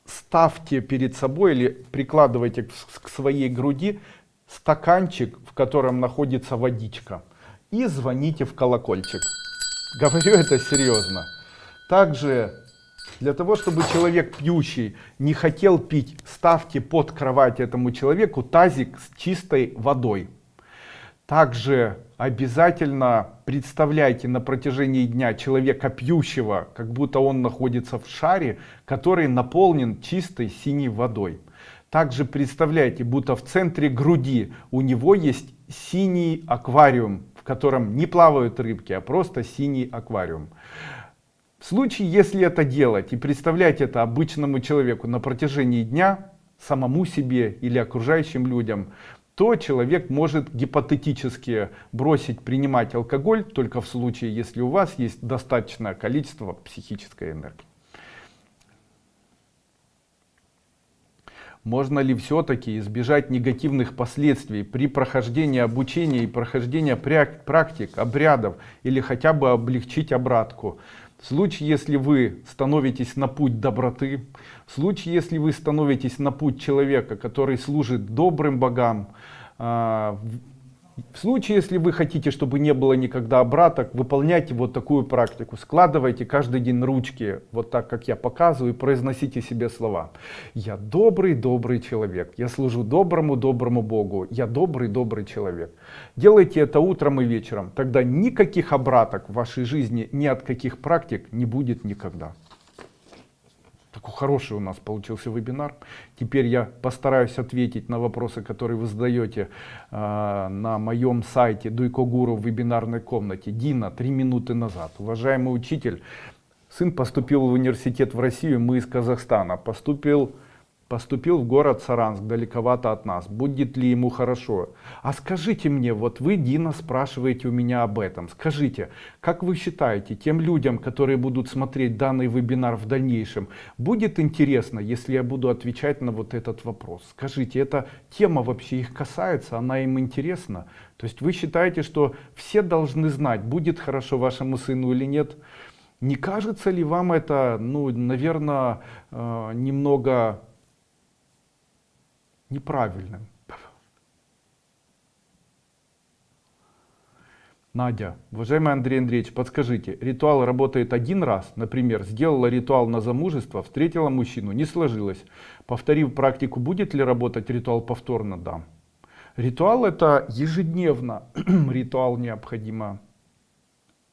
Ставьте перед собой или прикладывайте к своей груди стаканчик, в котором находится водичка, и звоните в колокольчик. Говорю это серьезно. Также для того, чтобы человек пьющий не хотел пить, ставьте под кровать этому человеку тазик с чистой водой. Также обязательно представляйте на протяжении дня человека пьющего, как будто он находится в шаре, который наполнен чистой синей водой. Также представляйте, будто в центре груди у него есть синий аквариум, в котором не плавают рыбки, а просто синий аквариум. В случае, если это делать и представлять это обычному человеку на протяжении дня, самому себе или окружающим людям, то человек может гипотетически бросить принимать алкоголь только в случае, если у вас есть достаточное количество психической энергии. Можно ли все-таки избежать негативных последствий при прохождении обучения и прохождении практик, обрядов или хотя бы облегчить обратку? В случае, если вы становитесь на путь доброты, в случае, если вы становитесь на путь человека, который служит добрым богам, в случае, если вы хотите, чтобы не было никогда обраток, выполняйте вот такую практику. Складывайте каждый день ручки, вот так, как я показываю, и произносите себе слова. Я добрый, добрый человек. Я служу доброму, доброму Богу. Я добрый, добрый человек. Делайте это утром и вечером. Тогда никаких обраток в вашей жизни, ни от каких практик не будет никогда. Такой хороший у нас получился вебинар. Теперь я постараюсь ответить на вопросы, которые вы задаете на моем сайте Дуйко Гуру в вебинарной комнате. Дина, 3 минуты назад. Уважаемый учитель, сын поступил в университет в Россию, мы из Казахстана. Поступил в город Саранск, далековато от нас. Будет ли ему хорошо? А скажите мне, вот вы, Дина, спрашиваете у меня об этом. Скажите, как вы считаете, тем людям, которые будут смотреть данный вебинар в дальнейшем, будет интересно, если я буду отвечать на вот этот вопрос? Скажите, эта тема вообще их касается, она им интересна? То есть вы считаете, что все должны знать, будет хорошо вашему сыну или нет? Не кажется ли вам это, наверное, немного неправильным? Надя, уважаемый Андрей Андреевич, подскажите, ритуал работает один раз, например, сделала ритуал на замужество, встретила мужчину, не сложилось. Повторив практику, будет ли работать ритуал повторно? Да. Ритуал — это ежедневно, ритуал необходимо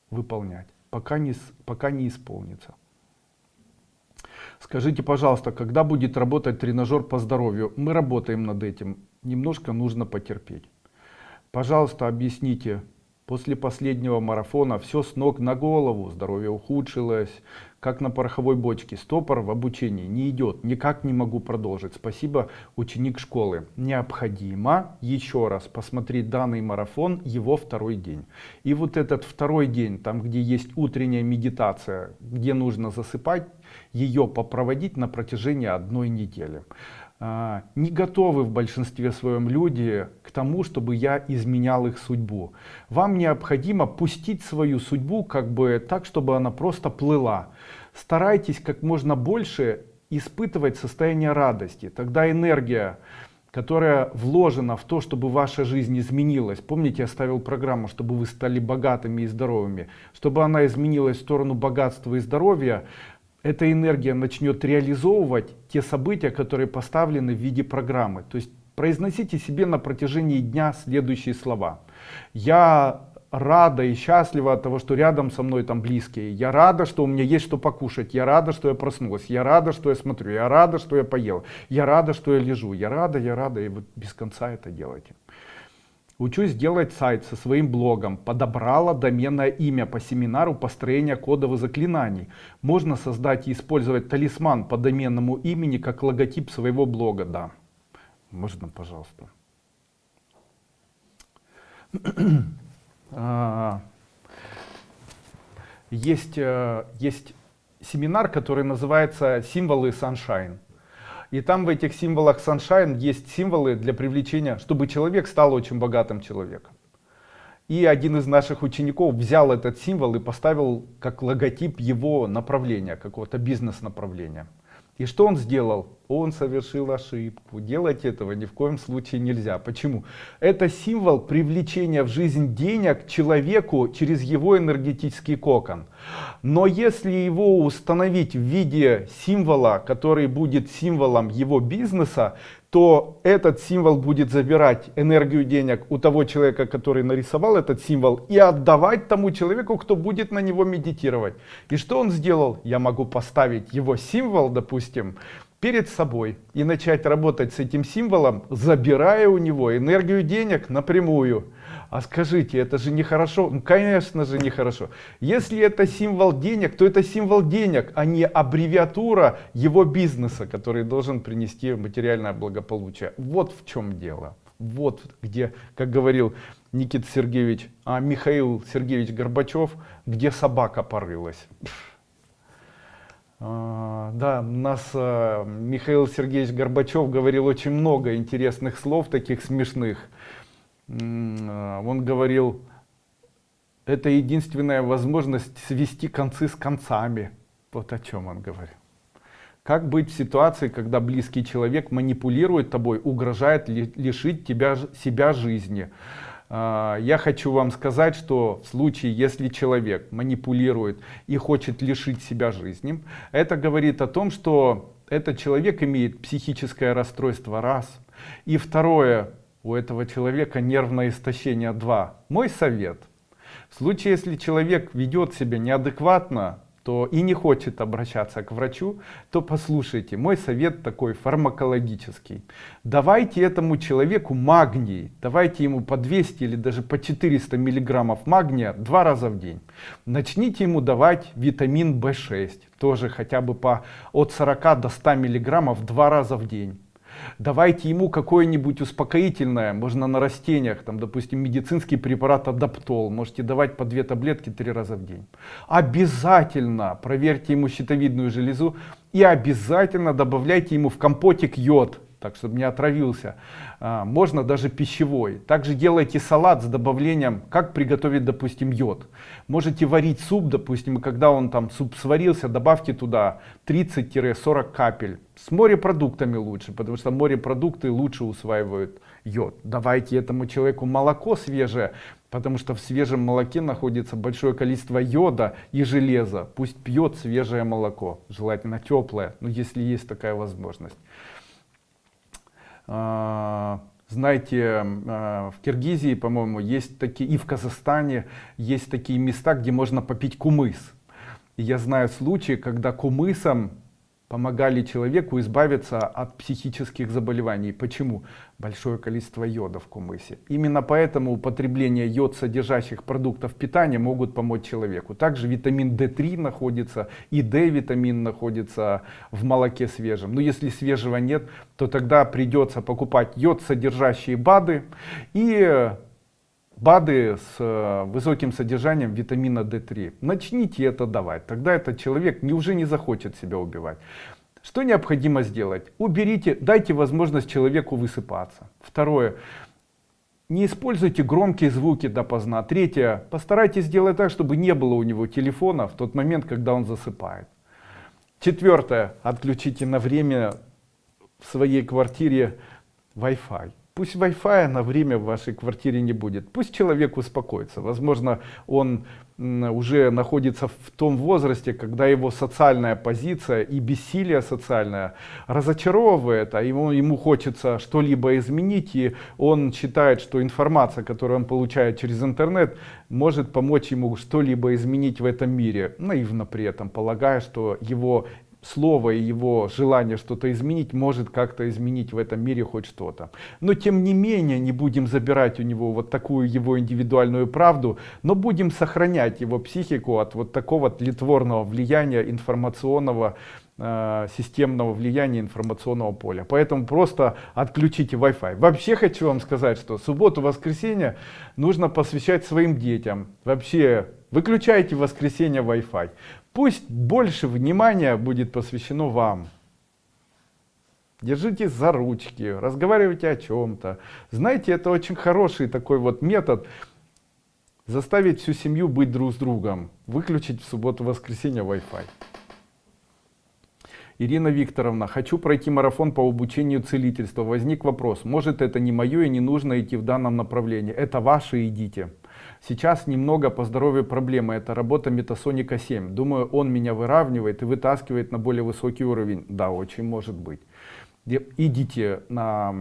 выполнять. пока не исполнится. Скажите, пожалуйста, когда будет работать тренажер по здоровью? Мы работаем над этим. Немножко нужно потерпеть. Пожалуйста, объясните. После последнего марафона все с ног на голову, здоровье ухудшилось, как на пороховой бочке. Стопор в обучении не идет, никак не могу продолжить. Спасибо, ученик школы. Необходимо еще раз посмотреть данный марафон, его второй день. И вот этот второй день, там где есть утренняя медитация, где нужно засыпать, ее попроводить на протяжении 1 недели. Не готовы в большинстве своем люди к тому, чтобы я изменял их судьбу. Вам необходимо пустить свою судьбу как бы так, чтобы она просто плыла. Старайтесь как можно больше испытывать состояние радости. Тогда энергия, которая вложена в то, чтобы ваша жизнь изменилась. Помните, я ставил программу, чтобы вы стали богатыми и здоровыми. Чтобы она изменилась в сторону богатства и здоровья, эта энергия начнет реализовывать те события, которые поставлены в виде программы. То есть произносите себе на протяжении дня следующие слова. Я рада и счастлива от того, что рядом со мной там близкие. Я рада, что у меня есть что покушать. Я рада, что я проснулась. Я рада, что я смотрю. Я рада, что я поел. Я рада, что я лежу. Я рада. И вот без конца это делайте. Учусь делать сайт со своим блогом. Подобрала доменное имя по семинару построения кодовых заклинаний. Можно создать и использовать талисман по доменному имени как логотип своего блога. Да, можно, пожалуйста. Есть семинар, который называется «Символы Sunshine». И там в этих символах Sunshine есть символы для привлечения, чтобы человек стал очень богатым человеком. И один из наших учеников взял этот символ и поставил как логотип его направления, какого-то бизнес-направления. И что он сделал? Он совершил ошибку. Делать этого ни в коем случае нельзя. Почему? Это символ привлечения в жизнь денег человеку через его энергетический кокон. Но если его установить в виде символа, который будет символом его бизнеса, то этот символ будет забирать энергию денег у того человека, который нарисовал этот символ, и отдавать тому человеку, кто будет на него медитировать. И что он сделал? Я могу поставить его символ, допустим, перед собой и начать работать с этим символом, забирая у него энергию денег напрямую. А скажите, это же нехорошо? Ну, конечно же нехорошо. Если это символ денег, то это символ денег, а не аббревиатура его бизнеса, который должен принести материальное благополучие. Вот в чем дело. Вот где, как говорил Никита Сергеевич, Михаил Сергеевич Горбачев, где собака порылась. Да, у нас Михаил Сергеевич Горбачев говорил очень много интересных слов, таких смешных. Он говорил, это единственная возможность свести концы с концами. Вот о чем он говорил. Как быть в ситуации, когда близкий человек манипулирует тобой, угрожает лишить себя жизни? Я хочу вам сказать, что в случае, если человек манипулирует и хочет лишить себя жизни, это говорит о том, что этот человек имеет психическое расстройство, раз. И второе, у этого человека нервное истощение, два. Мой совет. В случае, если человек ведет себя неадекватно, то и не хочет обращаться к врачу, то послушайте, мой совет такой фармакологический. Давайте этому человеку магний, давайте ему по 200 или даже по 400 миллиграммов магния 2 раза в день. Начните ему давать витамин В6, тоже хотя бы от 40 до 100 миллиграммов 2 раза в день. Давайте ему какое-нибудь успокоительное, можно на растениях, там, допустим, медицинский препарат Адаптол, можете давать по 2 таблетки 3 раза в день. Обязательно проверьте ему щитовидную железу и обязательно добавляйте ему в компотик йод, так чтобы не отравился. Можно даже пищевой. Также делайте салат с добавлением, как приготовить, допустим, йод. Можете варить суп, допустим, и когда он там суп сварился, добавьте туда 30-40 капель. С морепродуктами лучше, потому что морепродукты лучше усваивают йод. Давайте этому человеку молоко свежее, потому что в свежем молоке находится большое количество йода и железа. Пусть пьет свежее молоко, желательно теплое, но если есть такая возможность. Знаете, в Киргизии, по-моему, есть такие, и в Казахстане есть такие места, где можно попить кумыс. И я знаю случаи, когда кумысом помогали человеку избавиться от психических заболеваний. Почему? Большое количество йода в кумысе. Именно поэтому употребление йод содержащих продуктов питания могут помочь человеку. Также витамин D3 находится, и D-витамин находится в молоке свежем. Но если свежего нет, то тогда придется покупать йод содержащие БАДы и БАДы с высоким содержанием витамина D3. Начните это давать, тогда этот человек уже не захочет себя убивать. Что необходимо сделать? Уберите, дайте возможность человеку высыпаться. Второе. Не используйте громкие звуки допоздна. Третье. Постарайтесь сделать так, чтобы не было у него телефона в тот момент, когда он засыпает. Четвертое. Отключите на время в своей квартире Wi-Fi. Пусть Wi-Fi на время в вашей квартире не будет. Пусть человек успокоится. Возможно, он уже находится в том возрасте, когда его социальная позиция и бессилие социальное разочаровывает, а ему хочется что-либо изменить, и он считает, что информация, которую он получает через интернет, может помочь ему что-либо изменить в этом мире. Наивно при этом полагая, что его слово и его желание что-то изменить может как-то изменить в этом мире хоть что-то. Но тем не менее не будем забирать у него вот такую его индивидуальную правду, но будем сохранять его психику от вот такого тлетворного влияния информационного, системного влияния информационного поля. Поэтому просто отключите Wi-Fi. Вообще хочу вам сказать, что субботу-воскресенье нужно посвящать своим детям. Вообще выключайте в воскресенье Wi-Fi. Пусть больше внимания будет посвящено вам. Держитесь за ручки, разговаривайте о чем-то. Знаете, это очень хороший такой вот метод заставить всю семью быть друг с другом. Выключить в субботу-воскресенье Wi-Fi. Ирина Викторовна, хочу пройти марафон по обучению целительства. Возник вопрос, может это не мое и не нужно идти в данном направлении. Это ваше, идите. Сейчас немного по здоровью проблемы. Это работа Метасоника 7. Думаю, он меня выравнивает и вытаскивает на более высокий уровень. Да, очень может быть. Идите на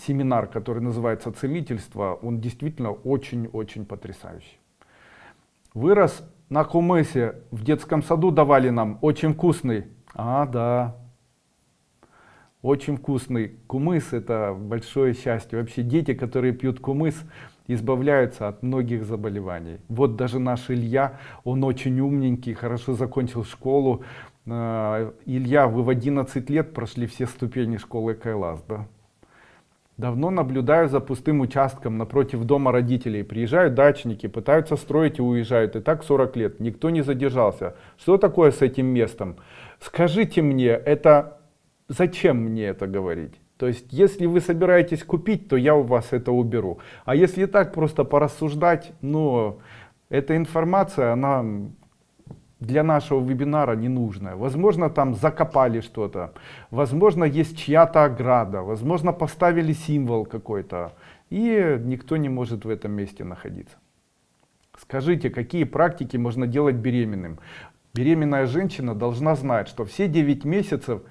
семинар, который называется «Целительство». Он действительно очень-очень потрясающий. Вырос на кумысе. В детском саду давали нам. Очень вкусный. А, да. Очень вкусный. Кумыс — это большое счастье. Вообще дети, которые пьют кумыс, избавляются от многих заболеваний. Вот даже наш Илья, он очень умненький, хорошо закончил школу. Илья, вы в 11 лет прошли все ступени школы Кайлас, да? Давно наблюдаю за пустым участком напротив дома родителей. Приезжают дачники, пытаются строить и уезжают. И так 40 лет. Никто не задержался. Что такое с этим местом? Скажите мне, это зачем мне это говорить? То есть, если вы собираетесь купить, то я у вас это уберу. А если так просто порассуждать, ну, эта информация, она для нашего вебинара ненужная. Возможно, там закопали что-то. Возможно, есть чья-то ограда. Возможно, поставили символ какой-то. И никто не может в этом месте находиться. Скажите, какие практики можно делать беременным? Беременная женщина должна знать, что все 9 месяцев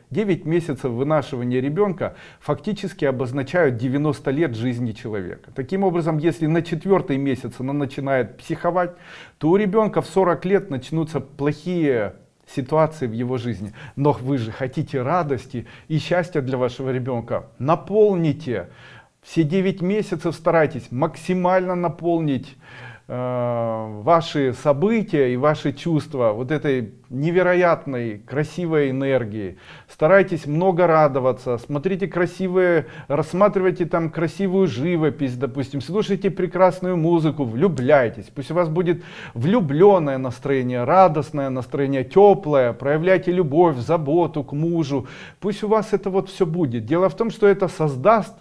вынашивания ребенка фактически обозначают 90 лет жизни человека. Таким образом, если на 4-й месяц она начинает психовать, то у ребенка в 40 лет начнутся плохие ситуации в его жизни. Но вы же хотите радости и счастья для вашего ребенка. Наполните. Все 9 месяцев старайтесь максимально наполнить ваши события и ваши чувства вот этой невероятной красивой энергией. Старайтесь много радоваться, смотрите красивые, рассматривайте там красивую живопись, допустим, слушайте прекрасную музыку, влюбляйтесь. Пусть у вас будет влюбленное настроение, радостное настроение, теплое, проявляйте любовь, заботу к мужу. Пусть у вас это вот все будет. Дело в том, что это создаст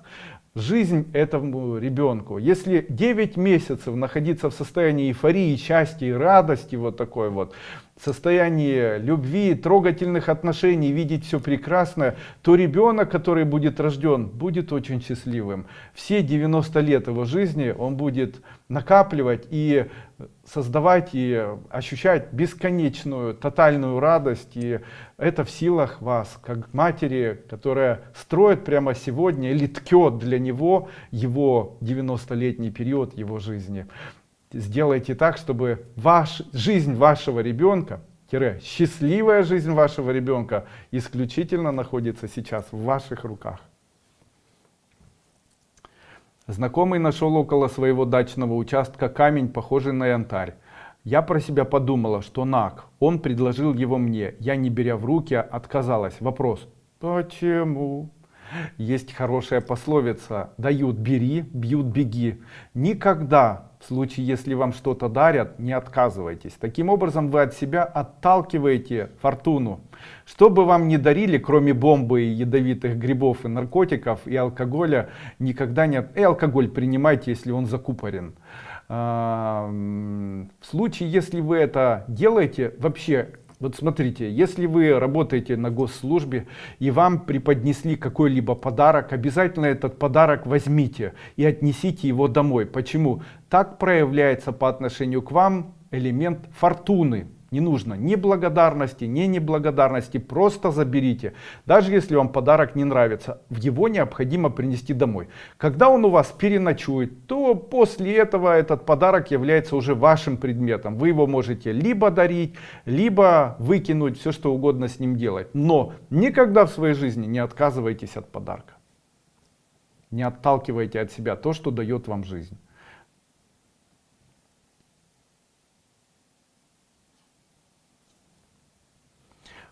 жизнь этому ребенку. Если 9 месяцев находиться в состоянии эйфории, счастья и радости, вот такой вот, состоянии любви, трогательных отношений, видеть все прекрасное, то ребенок, который будет рожден, будет очень счастливым. Все 90 лет его жизни он будет накапливать и создавать и ощущать бесконечную, тотальную радость. И это в силах вас, как матери, которая строит прямо сегодня или ткет для него его 90-летний период его жизни. Сделайте так, чтобы жизнь вашего ребенка, счастливая жизнь вашего ребенка исключительно находится сейчас в ваших руках. Знакомый нашел около своего дачного участка камень, похожий на янтарь. Я про себя подумала, что наг. Он предложил его мне. Я, не беря в руки, отказалась. Вопрос: почему? Есть хорошая пословица: дают — бери, бьют — беги. Никогда, в случае, если вам что-то дарят, не отказывайтесь. Таким образом вы от себя отталкиваете фортуну. Что бы вам ни дарили, кроме бомбы и ядовитых грибов и наркотиков и алкоголя, никогда не... И алкоголь принимайте, если он закупорен. В случае, если вы это делаете, вообще... Вот смотрите, если вы работаете на госслужбе и вам преподнесли какой-либо подарок, обязательно этот подарок возьмите и отнесите его домой. Почему? Так проявляется по отношению к вам элемент фортуны. Не нужно ни благодарности, ни неблагодарности, просто заберите. Даже если вам подарок не нравится, его необходимо принести домой. Когда он у вас переночует, то после этого этот подарок является уже вашим предметом. Вы его можете либо дарить, либо выкинуть, все что угодно с ним делать. Но никогда в своей жизни не отказывайтесь от подарка. Не отталкивайте от себя то, что дает вам жизнь.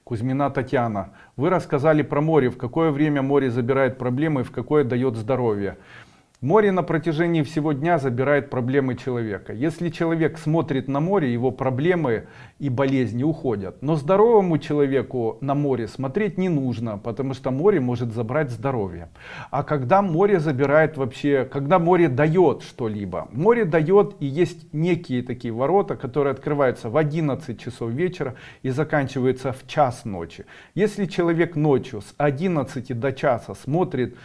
Кузьмина Татьяна. Вы рассказали про море. В какое время море забирает проблемы, в какое дает здоровье. Море на протяжении всего дня забирает проблемы человека. Если человек смотрит на море, его проблемы и болезни уходят. Но здоровому человеку на море смотреть не нужно, потому что море может забрать здоровье. А когда море забирает вообще, когда море дает что-либо, море дает, и есть некие такие ворота, которые открываются в 11 часов вечера и заканчиваются в час ночи. Если человек ночью с 11 до часа смотрит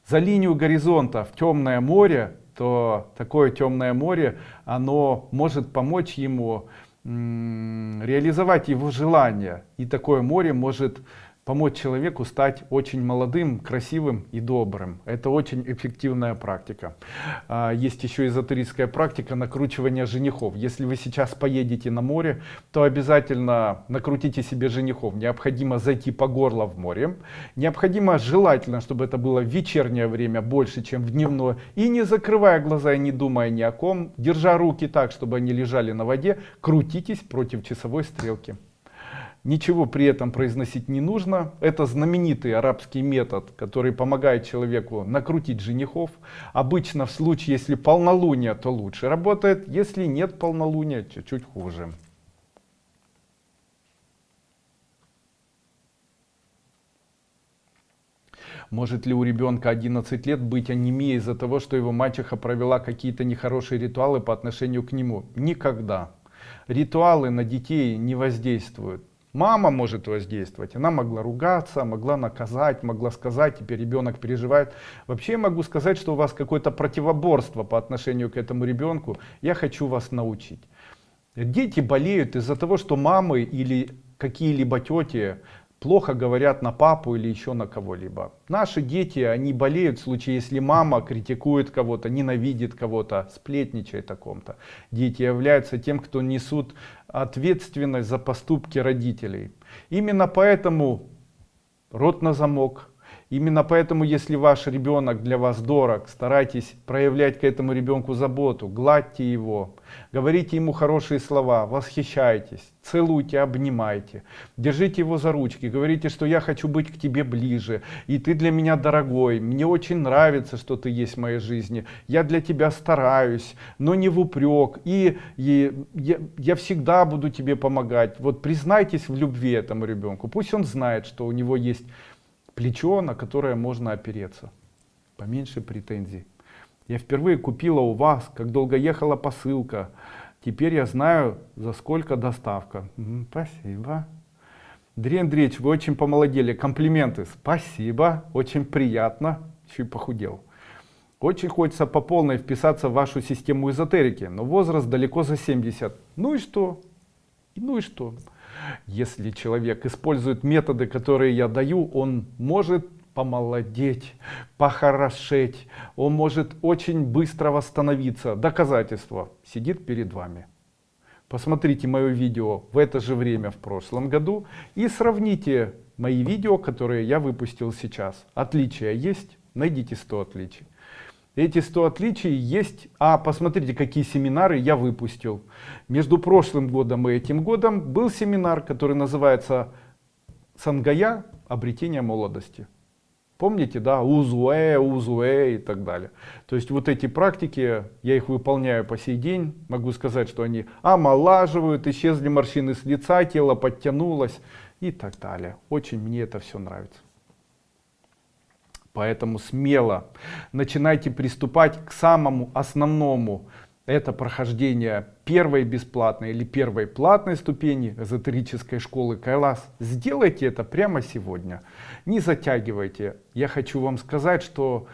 за линию горизонта в темное море, то такое темное море, оно может помочь ему реализовать его желания. И такое море может помочь человеку стать очень молодым, красивым и добрым. Это очень эффективная практика. Есть еще эзотерическая практика накручивания женихов. Если вы сейчас поедете на море, то обязательно накрутите себе женихов. Необходимо зайти по горло в море. Необходимо, желательно, чтобы это было в вечернее время больше, чем в дневное. И не закрывая глаза и не думая ни о ком, держа руки так, чтобы они лежали на воде, крутитесь против часовой стрелки. Ничего при этом произносить не нужно. Это знаменитый арабский метод, который помогает человеку накрутить женихов. Обычно в случае, если полнолуние, то лучше работает. Если нет полнолуния, чуть-чуть хуже. Может ли у ребенка 11 лет быть анемией из-за того, что его мачеха провела какие-то нехорошие ритуалы по отношению к нему? Никогда. Ритуалы на детей не воздействуют. Мама может воздействовать, она могла ругаться, могла наказать, могла сказать, теперь ребенок переживает. Вообще я могу сказать, что у вас какое-то противоборство по отношению к этому ребенку. Я хочу вас научить. Дети болеют из-за того, что мамы или какие-либо тети плохо говорят на папу или еще на кого-либо. Наши дети, они болеют в случае, если мама критикует кого-то, ненавидит кого-то, сплетничает о ком-то. Дети являются тем, кто несут ответственность за поступки родителей. Именно поэтому рот на замок. Именно поэтому, если ваш ребенок для вас дорог, старайтесь проявлять к этому ребенку заботу, гладьте его, говорите ему хорошие слова, восхищайтесь, целуйте, обнимайте, держите его за ручки, говорите, что я хочу быть к тебе ближе, и ты для меня дорогой, мне очень нравится, что ты есть в моей жизни, я для тебя стараюсь, но не в упрек, и я всегда буду тебе помогать. Вот признайтесь в любви этому ребенку, пусть он знает, что у него есть плечо, на которое можно опереться. Поменьше претензий. Я впервые купила у вас, как долго ехала посылка. Теперь я знаю, за сколько доставка. Спасибо. Андрей Андреевич, вы очень помолодели. Комплименты. Спасибо. Очень приятно. Еще и похудел. Очень хочется по полной вписаться в вашу систему эзотерики, но возраст далеко за 70. Ну и что? Ну и что? Если человек использует методы, которые я даю, он может помолодеть, похорошеть, он может очень быстро восстановиться. Доказательство сидит перед вами. Посмотрите мое видео в это же время в прошлом году и сравните мои видео, которые я выпустил сейчас. Отличия есть? Найдите 100 отличий. Эти 100 отличий есть. Посмотрите, какие семинары я выпустил. Между прошлым годом и этим годом был семинар, который называется «Сангая. Обретение молодости». Помните, да? Узуэ и так далее. То есть вот эти практики, я их выполняю по сей день. Могу сказать, что они омолаживают, исчезли морщины с лица, тело подтянулось и так далее. Очень мне это все нравится. Поэтому смело начинайте приступать к самому основному. Это прохождение первой бесплатной или первой платной ступени эзотерической школы Кайлас. Сделайте это прямо сегодня. Не затягивайте. Я хочу вам сказать, что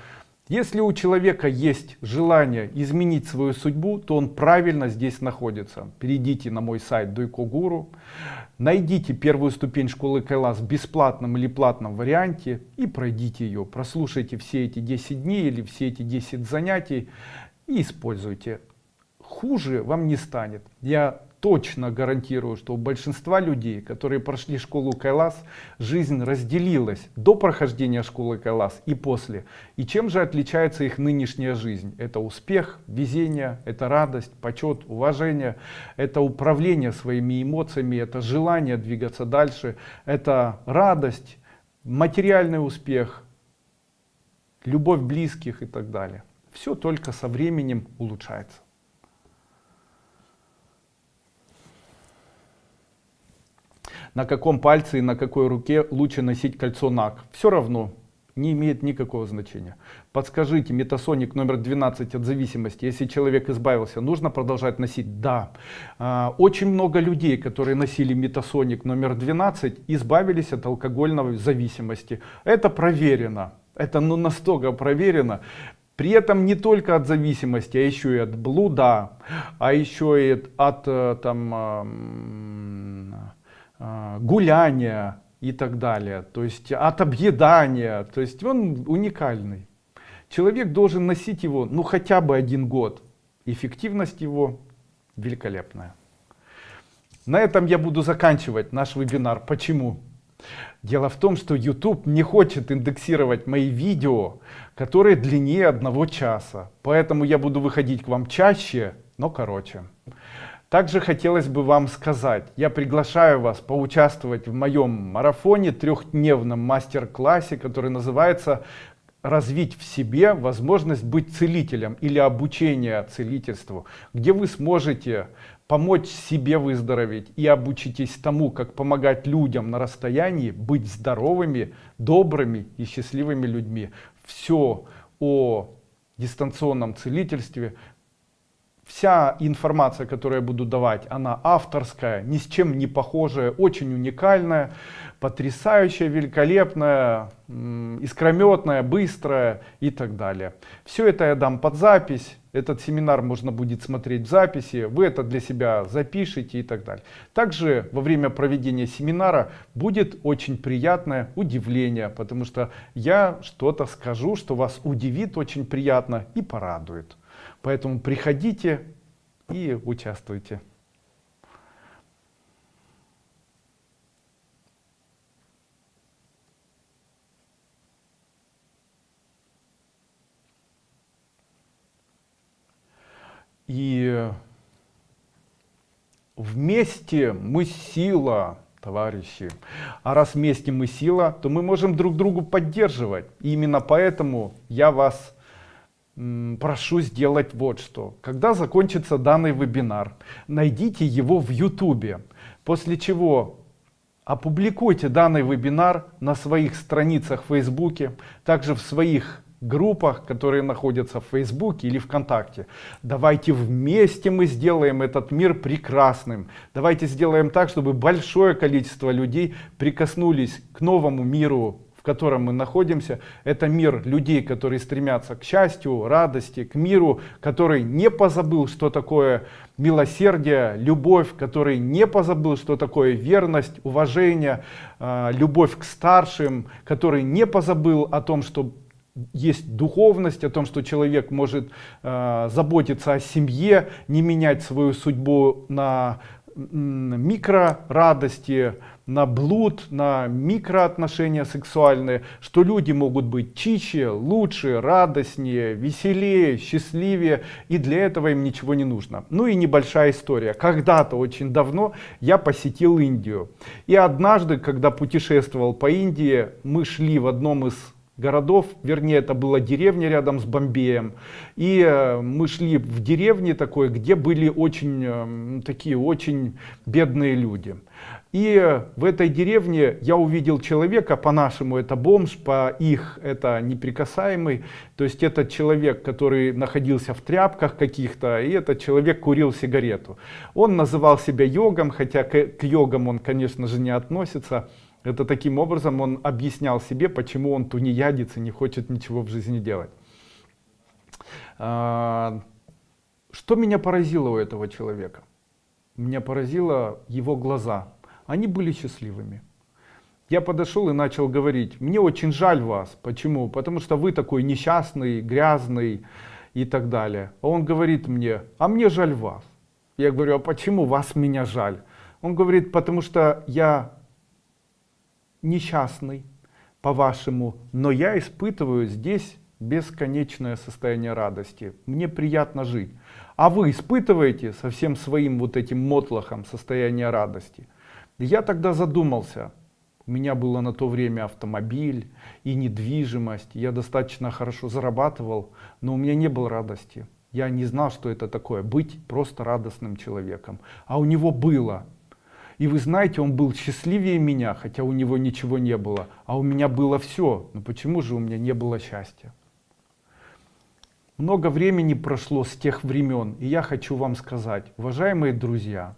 если у человека есть желание изменить свою судьбу, то он правильно здесь находится. Перейдите на мой сайт Дуйко Гуру, найдите первую ступень школы Кайлас в бесплатном или платном варианте и пройдите ее. Прослушайте все эти 10 дней или все эти 10 занятий и используйте. Хуже вам не станет. Я точно гарантирую, что у большинства людей, которые прошли школу Кайлас, жизнь разделилась до прохождения школы Кайлас и после. И чем же отличается их нынешняя жизнь? Это успех, везение, это радость, почет, уважение, это управление своими эмоциями, это желание двигаться дальше, это радость, материальный успех, любовь близких и так далее. Все только со временем улучшается. На каком пальце и на какой руке лучше носить кольцо НАК? Все равно, не имеет никакого значения. Подскажите, метасоник номер 12 от зависимости, если человек избавился, нужно продолжать носить? Да. Очень много людей, которые носили метасоник номер 12, избавились от алкогольной зависимости. Это проверено. Это настолько проверено. При этом не только от зависимости, а еще и от блуда, а еще и от гуляния и так далее, то есть от объедания, то есть он уникальный. Человек должен носить его хотя бы 1 год. Эффективность его великолепная. На этом я буду заканчивать наш вебинар. Почему? Дело в том, что YouTube не хочет индексировать мои видео, которые длиннее 1 часа. Поэтому я буду выходить к вам чаще, но короче. Также хотелось бы вам сказать, я приглашаю вас поучаствовать в моем марафоне 3-дневном мастер-классе, который называется «Развить в себе возможность быть целителем» или «Обучение целительству», где вы сможете помочь себе выздороветь и обучитесь тому, как помогать людям на расстоянии быть здоровыми, добрыми и счастливыми людьми. Все о дистанционном целительстве. Вся информация, которую я буду давать, она авторская, ни с чем не похожая, очень уникальная, потрясающая, великолепная, искрометная, быстрая и так далее. Все это я дам под запись. Этот семинар можно будет смотреть в записи. Вы это для себя запишите и так далее. Также во время проведения семинара будет очень приятное удивление, потому что я что-то скажу, что вас удивит очень приятно и порадует. Поэтому приходите и участвуйте. И вместе мы сила, товарищи. А раз вместе мы сила, то мы можем друг другу поддерживать. И именно поэтому я вас прошу сделать вот что. Когда закончится данный вебинар, найдите его в YouTube, после чего опубликуйте данный вебинар на своих страницах в Фейсбуке, также в своих группах, которые находятся в Фейсбуке или ВКонтакте. Давайте вместе мы сделаем этот мир прекрасным. Давайте сделаем так, чтобы большое количество людей прикоснулись к новому миру, в котором мы находимся. Это мир людей, которые стремятся к счастью, радости, к миру, который не позабыл, что такое милосердие, любовь, который не позабыл, что такое верность, уважение, любовь к старшим, который не позабыл о том, что есть духовность, о том, что человек может заботиться о семье, не менять свою судьбу на микрорадости, на блуд, на микроотношения сексуальные, что люди могут быть чище, лучше, радостнее, веселее, счастливее, и для этого им ничего не нужно. Ну и небольшая история. Когда-то очень давно я посетил Индию. И однажды, когда путешествовал по Индии, мы шли в одном из городов, вернее это была деревня рядом с Бомбеем, и мы шли в деревне такой, где были очень такие очень бедные люди. И в этой деревне я увидел человека, по-нашему это бомж, по их это неприкасаемый, то есть это человек, который находился в тряпках каких-то, и этот человек курил сигарету. Он называл себя йогом, хотя к йогам он, конечно же, не относится. Это таким образом он объяснял себе, почему он тунеядец и не хочет ничего в жизни делать. Что меня поразило у этого человека? Меня поразило его глаза. Они были счастливыми. Я подошел и начал говорить: мне очень жаль вас. Почему? Потому что вы такой несчастный, грязный и так далее. А он говорит мне: а мне жаль вас. Я говорю: а почему вас меня жаль? Он говорит: потому что я несчастный, по-вашему, но я испытываю здесь бесконечное состояние радости. Мне приятно жить. А вы испытываете со всем своим вот этим мотлохом состояние радости? И я тогда задумался. У меня было на то время автомобиль и недвижимость. Я достаточно хорошо зарабатывал, но у меня не было радости. Я не знал, что это такое, быть просто радостным человеком. А у него было. И вы знаете, он был счастливее меня, хотя у него ничего не было. А у меня было все. Но почему же у меня не было счастья? Много времени прошло с тех времен. И я хочу вам сказать, уважаемые друзья,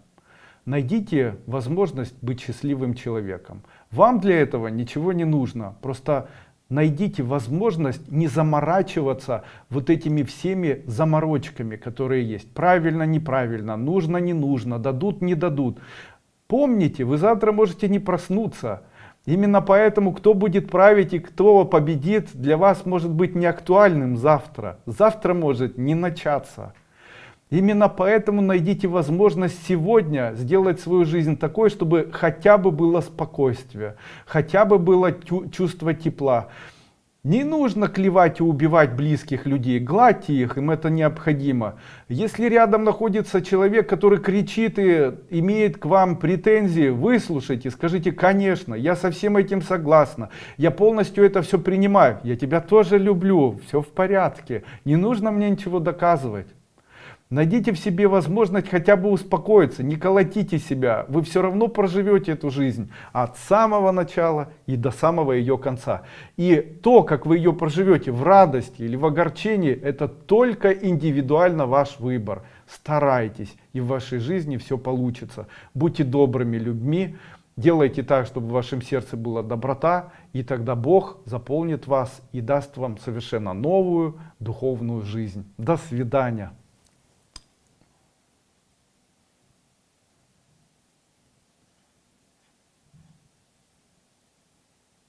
найдите возможность быть счастливым человеком. Вам для этого ничего не нужно. Просто найдите возможность не заморачиваться вот этими всеми заморочками, которые есть. Правильно, неправильно, нужно, не нужно, дадут, не дадут. Помните, вы завтра можете не проснуться. Именно поэтому, кто будет править и кто победит, для вас может быть не актуальным завтра. Завтра может не начаться. Именно поэтому найдите возможность сегодня сделать свою жизнь такой, чтобы хотя бы было спокойствие, хотя бы было чувство тепла. Не нужно клевать и убивать близких людей, гладьте их, им это необходимо. Если рядом находится человек, который кричит и имеет к вам претензии, выслушайте, скажите: конечно, я со всем этим согласна, я полностью это все принимаю, я тебя тоже люблю, все в порядке, не нужно мне ничего доказывать. Найдите в себе возможность хотя бы успокоиться, не колотите себя, вы все равно проживете эту жизнь от самого начала и до самого ее конца. И то, как вы ее проживете в радости или в огорчении, это только индивидуально ваш выбор. Старайтесь, и в вашей жизни все получится. Будьте добрыми людьми, делайте так, чтобы в вашем сердце была доброта, и тогда Бог заполнит вас и даст вам совершенно новую духовную жизнь. До свидания.